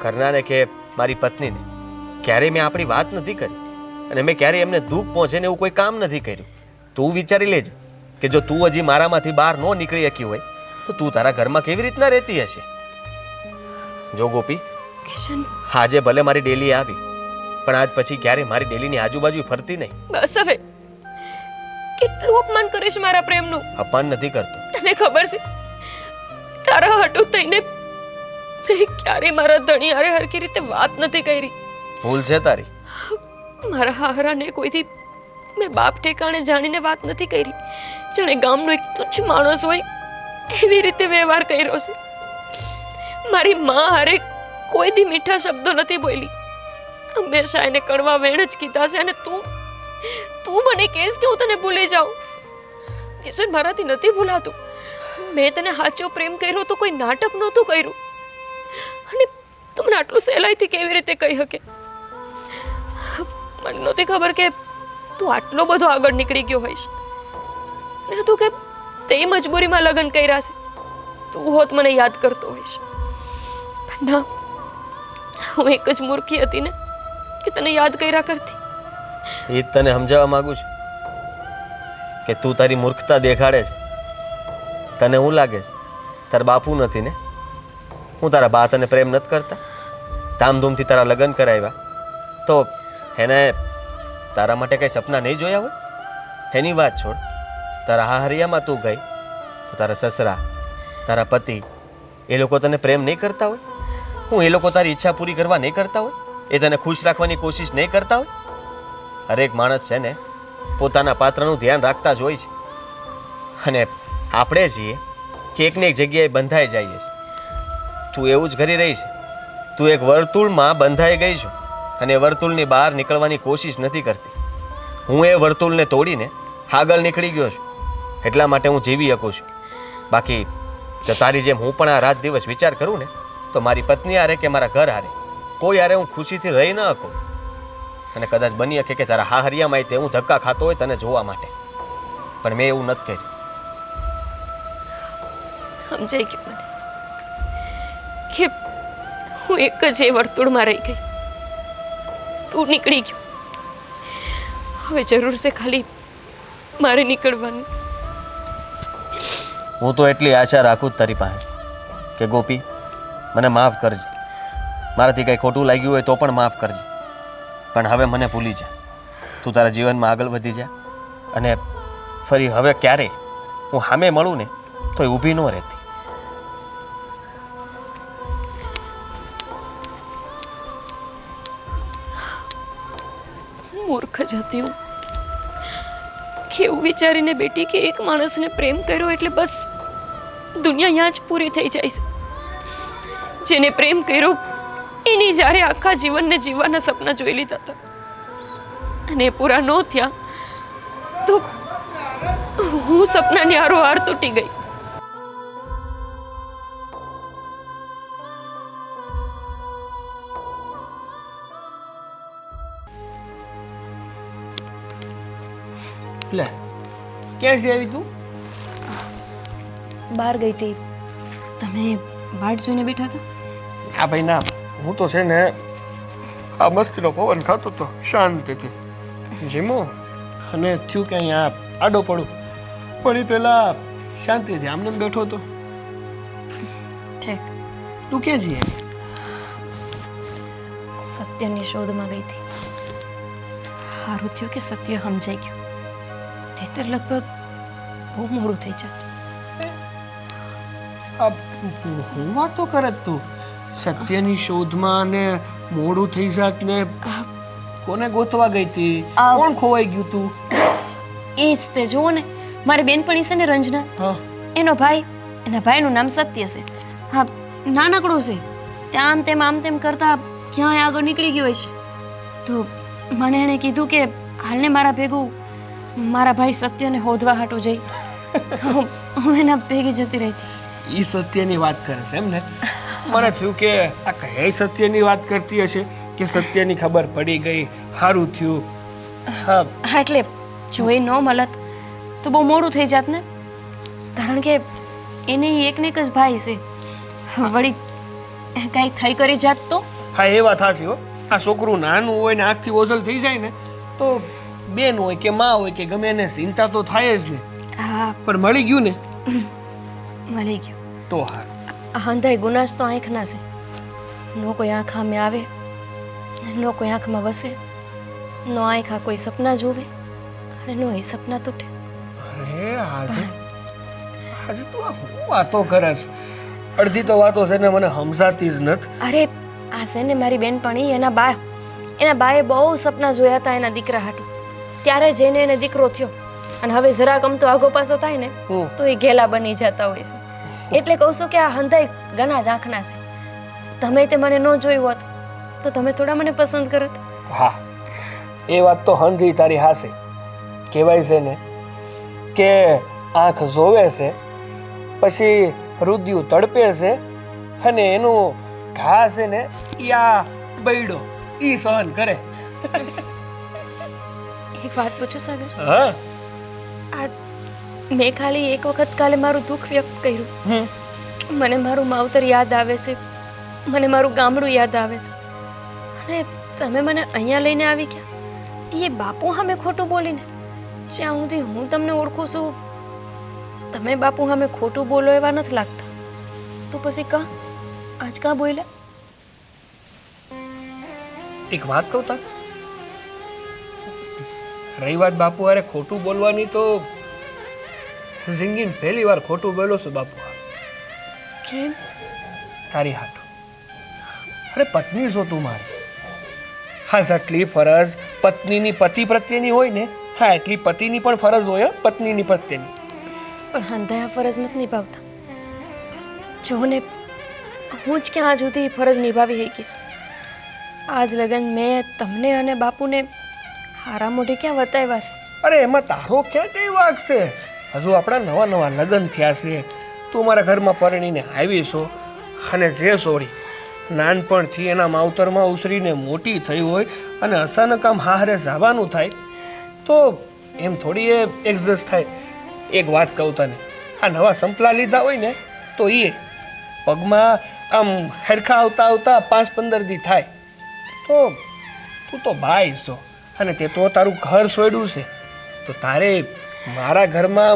ઘરનાને કે મારી પત્નીને ક્યારેય મેં આપણી વાત નથી કરી, અને મેં ક્યારેય એમને દુઃખ પહોંચે ને એવું કોઈ કામ નથી કર્યું. તું વિચારી લેજે કે જો તું હજી મારામાંથી બહાર ન નીકળી શકી હોય તો તું તારા ઘરમાં કેવી રીતના રહેતી હશે? જો ગોપી, કિશન, આજે ભલે મારી ડેલી આવી, પણ આજ પછી ક્યારેય મારી ડેલીની આજુબાજુ ફરતી નહીં. બસ હવે. કેટલું અપમાન કરીશ મારા પ્રેમનું? અપમાન નથી કરતો. તને ખબર છે, તારા હાટું થઈને મેં ક્યારેય મારા ધણી હારે હરખી રીતે વાત નથી કરી. ભૂલ છે તારી. મારા હારાને કોઈથી મેં બાપ ઠેકાણે જાણીને વાત નથી કરી. જાણે ગામનો એક તુચ્છ માણસ હોય એવી રીતે વ્યવહાર કર્યો છે. મારી મા હારે કોઈ દી મીઠા શબ્દો નથી બોલી, હંમેશા એને કડવા વેણ જ કીધા છે. અને તું મને કહેશ કે હું તને ભૂલી જાઉં? કિશન, મારાથી નથી ભૂલાતું. મેં તને સાચો પ્રેમ કર્યો તો કોઈ નાટક નહોતું કર્યું, અને તું મને આટલું સહેલાઈથી કેવી રીતે કહી શકે? મને નહોતી ખબર કે તું આટલો બધો આગળ નીકળી ગયો હોઈશ. ને તું કે તે મજબૂરીમાં લગ્ન કર્યા છે, તું હોત મને યાદ કરતો હોઈશ. પણ ના, હું એક જ મૂર્ખી હતી ને કે તને યાદ કર્યા કરતી. એ જ તને સમજાવવા માંગુ છું કે તું તારી મૂર્ખતા દેખાડે છે. તને શું લાગે છે તારા બાપુ નથી ને? હું તારા બા તને પ્રેમ નથી કરતા? ધામધૂમથી તારા લગ્ન કરાવ્યા તો એને તારા માટે કંઈ સપના નહીં જોયા હોય? એની વાત છોડ. તારા હાહરિયામાં તું ગઈ તો તારા સસરા, તારા પતિ, એ લોકો તને પ્રેમ નહીં કરતા હોય? હું એ લોકો તારી ઈચ્છા પૂરી કરવા નહીં કરતા હોય? એ તને ખુશ રાખવાની કોશિશ નહીં કરતા હોય? હરેક માણસ છે ને પોતાના પાત્રનું ધ્યાન રાખતા જ હોય છે, અને આપણે છીએ કે એકને એક જગ્યાએ બંધાઈ જઈએ છીએ. તું એવું જ કરી રહી છે. તું એક વર્તુળમાં બંધાઈ ગઈ છો અને વર્તુળની બહાર નીકળવાની કોશિશ નથી કરતી. હું એ વર્તુળને તોડીને આગળ નીકળી ગયો છું, એટલા માટે હું જીવી શકું છું. બાકી જો તારી જેમ હું પણ આ રાત દિવસ વિચાર કરું ને તો મારી પત્ની હારે કે મારા ઘર હારે કોઈ યારે હું ખુશીથી રહી ન શકું. અને કદાચ બની શકે કે તારા હાહરિયામાં તે હું ધક્કા ખાતો હોય તને જોવા માટે, પણ મેં એવું નથી કર્યું. સમજાઈ ગયું મને કે હું એક જ એ વર્તુળમાં રહી ગઈ. તું નીકળી ગયો. હવે જરૂર છે ખાલી મારે નીકળવાની. હું તો એટલી આશા રાખું જ તારી પાસે કે ગોપી મને માફ કરજે. મારાથી કંઈ ખોટું લાગ્યું હોય તો પણ માફ કરજે, પણ હવે મને ભૂલી જા. તું તારા જીવનમાં આગળ વધી જા. અને ફરી હવે ક્યારેય હું સામે મળું ને તો એ ઊભી ન રહેતી. મૂર્ખ જ હતી હું. કેવું વિચારીને બેટી કે એક માણસને પ્રેમ કર્યો એટલે બસ દુનિયા અહીંયા જ પૂરી થઈ જાય છે. જેને પ્રેમ કર્યો એની જ્યારે આખા જીવનને જીવવાના સપના જોઈ લીધા હતા અને એ પૂરા ન થયા તો હું સપનાની હારોહાર તૂટી ગઈ. લે ક્યાંથી આવી તું? બહાર ગઈ હતી. તમે વાટ જોઈને બેઠા હતા? હા ભાઈ ના, હું તો છે ને આ મસ્તીનો પવન ખાતો હતો શાંતિથી જીમો, અને થયું કે અહીંયા આડો પડું, પણ એ પહેલા શાંતિથી આમને એમ બેઠો હતો. ઠીક. તું ક્યાં જઈએ? સત્યની શોધમાં ગઈ હતી. સારું થયું કે સત્ય સમજાઈ ગયું, નહીંતર લગભગ બહુ મોડું થઈ જાત. હું વાતો કરત તું સત્યની શોધમાં ને મોડું થઈ જાત ને કોને ગોતવા ગઈ હતી? કોણ ખોવાઈ ગયું તું? એ જ તે જુઓ ને, મારી બેનપણી છે ને રંજના, હા એનો ભાઈ, એના ભાઈનું નામ સત્ય છે. હા, નાનકડો છે. ત્યાં આમ તેમ કરતા ક્યાંય આગળ નીકળી ગયો છે. તો મને એણે કીધું કે હાલને મારા ભેગું મારા ભાઈ સત્યને હોદવા હાટું જઈ. તો હું એના ભેગી જતી રહી હતી. ઈ સત્યની વાત કરે છે એમ ને? મને થયું કે આ કઈ સત્યની વાત કરતી હશે કે સત્યની ખબર પડી ગઈ, સારું થયું. હા હા, એટલે જો એ ન મળત તો બહુ મોડું થઈ જાત ને, કારણ કે એને એકને એક જ ભાઈ છે. વળી કાંઈ થઈ કરી જાત તો? હા એ વાત સાચી હો. આ છોકરું નાનું હોય ને આંખથી ઓઝલ થઈ જાય ને તો બેન હોય કે માં હોય કે ગમે એને ચિંતા તો થાય જ ને. હા, પણ મળી ગયું ને મળી ગયું. તો હા. હંધાઈ ગુનાસ તો આંખના છે. નો કોઈ આંખ સામે આવે, નો કોઈ આંખમાં વસે, નો આંખા કોઈ સપના જોવે અને નો એ સપના તૂટે. અરે આજે તું આ શું વાતો કરસ? અડધી તો વાતો છે ને મને સમજાતી જ નથી. અરે આ છે ને મારી બેનપણી, એના બાએ બહુ સપના જોયા હતા એના દીકરા હાટું. ત્યારે જઈને એને દીકરો થયો અને હવે જરાક તો આગો પાછો થાય ને તો એ ઘેલા બની જતા હોય છે. એટલે કહું છું કે આ હંધાઈ ઘણા જ આંખના છે. તમે તે મને ન જોયું હોત તો તમે થોડા મને પસંદ કરત. હા એ વાત તો હંધી તારી હાસે. કહેવાય છે ને કે આંખ જોવે છે પછી રુદિયું તડપે છે અને એનું ઘા છે ને યા બૈડો ઈ સહન કરે. એક વાત પૂછું સાગર? હા આ મેં ખાલી એક વખત કાલે મારું દુઃખ વ્યક્ત કર્યું. મને મારું માવતર યાદ આવે છે, મને મારું ગામડું યાદ આવે છે, અને તમે મને અહીંયા લઈને આવી ગયા એ બાપુ સામે ખોટું બોલીને. જ્યાં સુધી હું તમને ઓળખું છું તમે બાપુ સામે ખોટું બોલો એવા નથી લાગતા. તો પછી આજ કાં બોલ્યા? એક વાત કહું તા, રહી વાત બાપુ અરે ખોટું બોલવાની તો જિંદગીમાં પહેલી વાર ખોટું બોલ્યો છું બાપુ. કેમ? તારી હાટું. અરે પત્ની છો તું મારી. હા જેટલી ફરજ પત્નીની પતિ પ્રત્યેની હોય ને, હા એટલી પતિની પણ ફરજ હોય પત્નીની પ્રત્યેની. પણ હંધાયા ફરજ નથી નિભાવતા. જો ને હું જ ક્યાં સુધી ફરજ નિભાવી શકીશું. આજ લગન મેં તમને અને બાપુને હારા મોઢે ક્યાં વતાવ્યા છે? અરે એમાં તારો ક્યાં કઈ વાગ છે? હજુ આપણા નવા નવા લગ્ન થયા છે. તું મારા ઘરમાં પરણીને આવી છો અને જે સોરી નાનપણથી એના માવતરમાં ઉછરીને મોટી થઈ હોય અને અચાનક આમ હારે જવાનું થાય તો એમ થોડી એ એડજસ્ટ થાય. એક વાત કહું તને, આ નવા સંપલા લીધા હોય ને તો એ પગમાં આમ હરખા આવતા આવતા 5-15 દી થાય. તો તું તો ભાઈ છો અને તે તો તારું ઘર છોડ્યું છે, તો તારે મારા ઘરમાં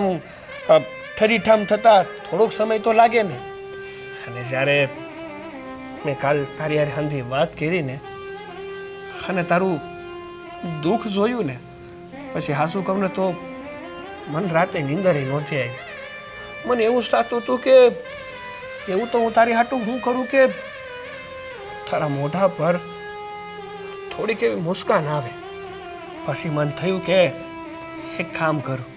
આમ ઠરીઠામ થતાં થોડોક સમય તો લાગે ને. અને જ્યારે મેં કાલ તારી યાર હંધી વાત કરી ને અને તારું દુઃખ જોયું ને, પછી હાસું કહું ને તો મન રાતે નીંદરે નહોતી આવી. મને એવું જ થતું હતું કે એવું તો હું તારી હાટું શું કરું કે તારા મોઢા પર થોડીક એવી મુસ્કાન આવે. પછી મન થયું કે એક કામ કરું,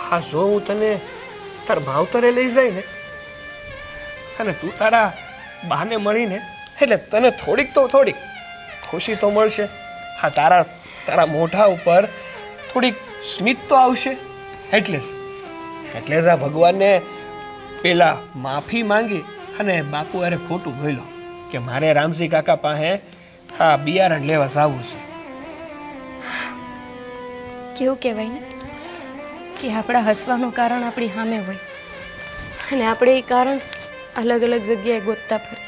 હા જો હું તને તાર માવતરે લઈ જાય ને અને તું તારા બાને મળીને એટલે તને થોડીક ખુશી તો મળશે. હા તારા મોઢા ઉપર થોડીક સ્મિત તો આવશે. એટલે જ આ ભગવાનને પેલા માફી માંગી અને બાપુ અરે ખોટું બોલ્યો કે મારે રામજી કાકા પાસે હા બિયારણ લેવા જવું છે. કેવું કહેવાય ને કે આપણા હસવાનું કારણ આપણી સામે હોય અને આપણે એ કારણ અલગ અલગ જગ્યાએ ગોતતા ફરે.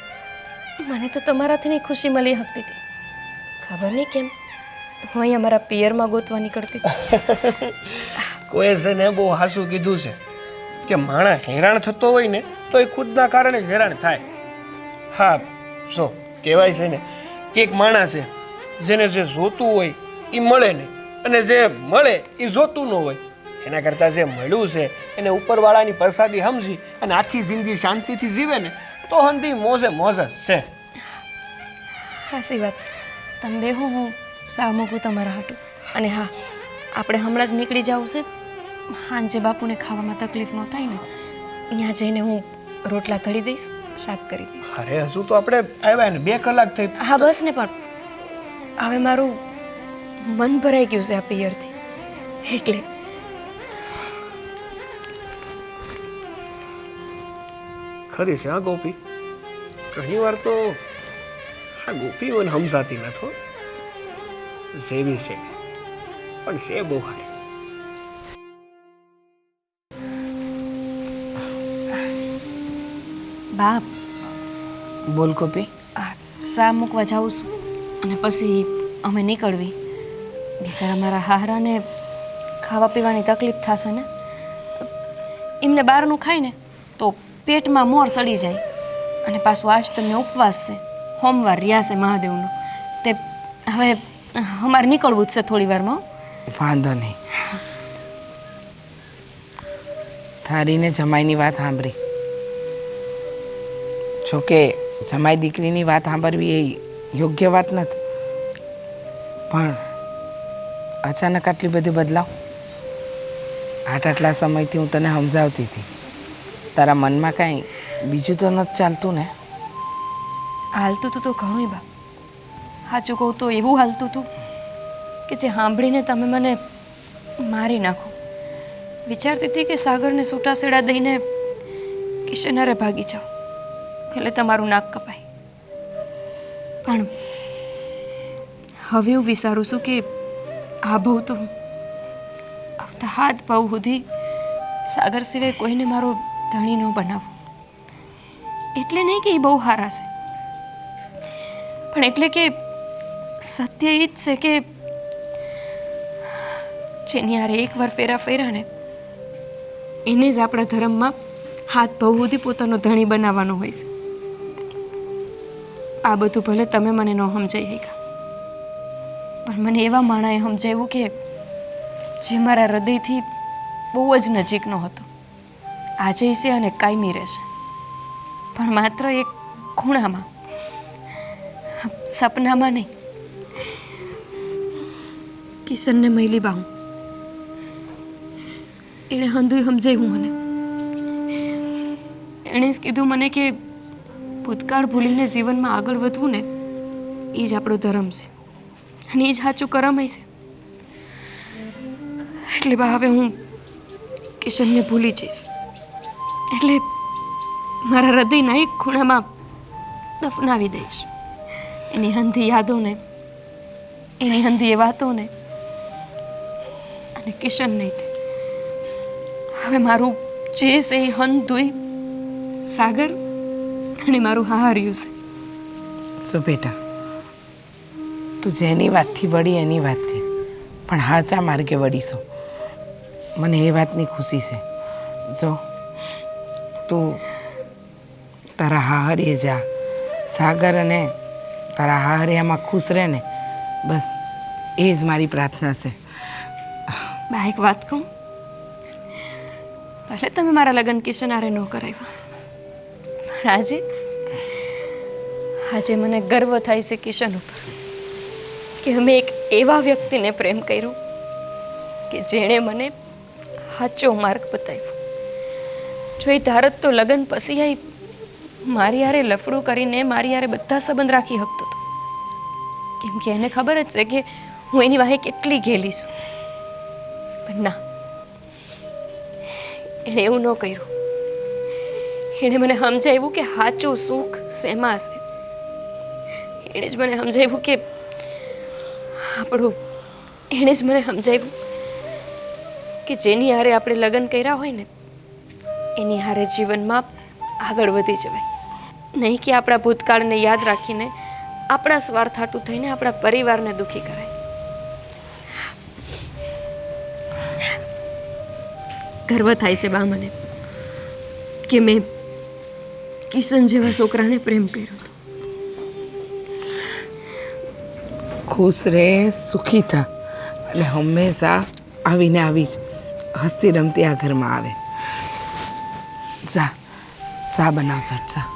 મને તો તમારાથી નહીં ખુશી મળી શકતી હતી, ખબર નહીં કેમ હું અહીંયા મારા પિયરમાં ગોતવા નીકળતી હતી. કોઈ છે ને બહુ હાસું કીધું છે કે માણસ હેરાન થતો હોય ને તો એ ખુદના કારણે જ હેરાન થાય. હા જો કહેવાય છે ને કે એક માણસ છે જેને જે જોતું હોય એ મળે નહીં અને જે મળે એ જોતું ન હોય. એના કરતાં જે મળ્યું છે એને ઉપરવાળાની પ્રસાદી સમજી અને આખી જિંદગી શાંતિથી જીવે ને તો હંધી મોજે મોજ જ છે. હાસી વાત. તમે બે હું સા મૂકું તમારા હાટું. અને હા, આપણે હમણાં જ નીકળી જવું છે. સાંજે બાપુને ખાવામાં તકલીફ ન થાય ને ત્યાં જઈને હું રોટલા ઘડી દઈશ, શાક કરી દઈશ. અરે હજુ તો આપણે આવ્યા ને 2 કલાક થઈ. હા બસ ને, પણ હવે મારું મન ભરાઈ ગયું છે આ પિયરથી, એટલે ખરી છે હા ગોપી, ઘણી વાર તો આ ગોપી મને સમજાતી નથી. જેવી છે પણ છે બહુ સારી. બાપ બોલ ગોપી. સા મૂકવા જાઉં છું અને પછી અમે નીકળવી. બિચારા મારા હાહરાને ખાવા પીવાની તકલીફ થશે ને. એમને બહારનું ખાય ને તો પેટમાં મોર સડી જાય. અને પાછું આજ તમને ઉપવાસ છે, સોમવાર રહ્યા છે મહાદેવનો. તે હવે અમારે નીકળવું જ છે થોડી વારમાં. વાંધો નહીં. થારીને જમાઈની વાત સાંભળી. જોકે જમાઈ દીકરીની વાત સાંભળવી એ યોગ્ય વાત નથી, પણ અચાનક આટલી બધી બદલાવ. આટલા સમયથી હું તને સમજાવતી હતી, તારા મનમાં કાંઈ બીજું તો નથી ચાલતું ને? હાલતું હતું તો ઘણું બાપ. સાચું કહું તો એવું હાલતું હતું કે જે સાંભળીને તમે મને મારી નાખો. વિચારતી હતી કે સાગરને છૂટા છેડા દઈને કિશનરે ભાગી જાઓ, એટલે તમારું નાક કપાય. પણ હવે હું વિચારું છું કે આ બહુ તો આવતા હાથ પગ સુધી સાગર સિવાય કોઈને મારો ધણી ન બનાવો. એટલે નહીં કે એ બહુ સારા છે, પણ એટલે કે સત્ય એ જ છે કે જેની યારે એકવાર ફેરા ફેરા ને એને જ આપણા ધર્મમાં હાથ પગ સુધી પોતાનો ધણી બનાવવાનો હોય છે. આ બધું ભલે તમે મને ન સમજાઈ શક્યા, પણ મને એવા માણાએ સમજાવ્યું કે જે મારા હૃદયથી બહુ જ નજીકનો હતો. આજે છે અને કાયમી રહેશે, પણ માત્ર એક ખૂણામાં, સપનામાં નહીં. કિશનને મૈલી બાહું એણે હંધુય સમજાવ્યું મને. એણે જ કીધું મને કે ભૂતકાળ ભૂલીને જીવનમાં આગળ વધવું ને એ જ આપણો ધર્મ છે અને એ જ સાચું કરમાય છે. એટલે બા હવે હું કિશનને ભૂલી જઈશ. એટલે મારા હૃદયના એક ખૂણામાં દફનાવી દઈશ એની હંધી યાદોને, એની હંધી એ વાતોને. અને કિશન નહીં તે હવે મારું જે છે એ હંધુય સાગર અને મારું હાહાર્યું છે. શું બેટા, તું જેની વાતથી વળી એની વાતથી પણ હાચા માર્ગે વળીશો. મને એ વાતની ખુશી છે. જો તું તારા હાહરીએ જા, સાગર અને તારા હાહરિયામાં ખુશ રહે ને, બસ એ જ મારી પ્રાર્થના છે. બા એક વાત કહું, ભલે તમે મારા લગ્ન કિશનારે ન કરાવ્યા, પણ આજે મને ગર્વ થાય છે કિશન ઉપર કે અમે એક એવા વ્યક્તિને પ્રેમ કર્યો કે જેણે મને સાચો માર્ગ બતાવ્યો. જો એ ધારત તો લગ્ન પછી આવી મારી હારે લફડું કરીને મારી હારે બધા સંબંધ રાખી શકતો હતો, કેમ કે એને ખબર જ છે કે હું એની વાહે કેટલી ઘેલી છું. પણ ના, એણે એવું ન કર્યું. એણે મને સમજાવ્યું કે સાચું સુખ શેમાં છે. એણે જ મને સમજાવ્યું કે એણે જ મને સમજાવ્યું કે જેની હારે આપણે લગ્ન કર્યા હોય ને એની હારે જીવનમાં આગળ વધી જવાય, નહીં કે આપણા ભૂતકાળને યાદ રાખીને આપણા સ્વાર્થ હાટું થઈને આપણા પરિવારને દુઃખી કરાય. ગર્વ થાય છે બા મને કે મેં કિશન જેવા છોકરાને પ્રેમ કર્યો હતો. ખુશ રહે, સુખી થા અને હંમેશા આવીને આવી જ હસતી રમતી આ ઘરમાં આવે. જા, શા બનાવ સટ શા.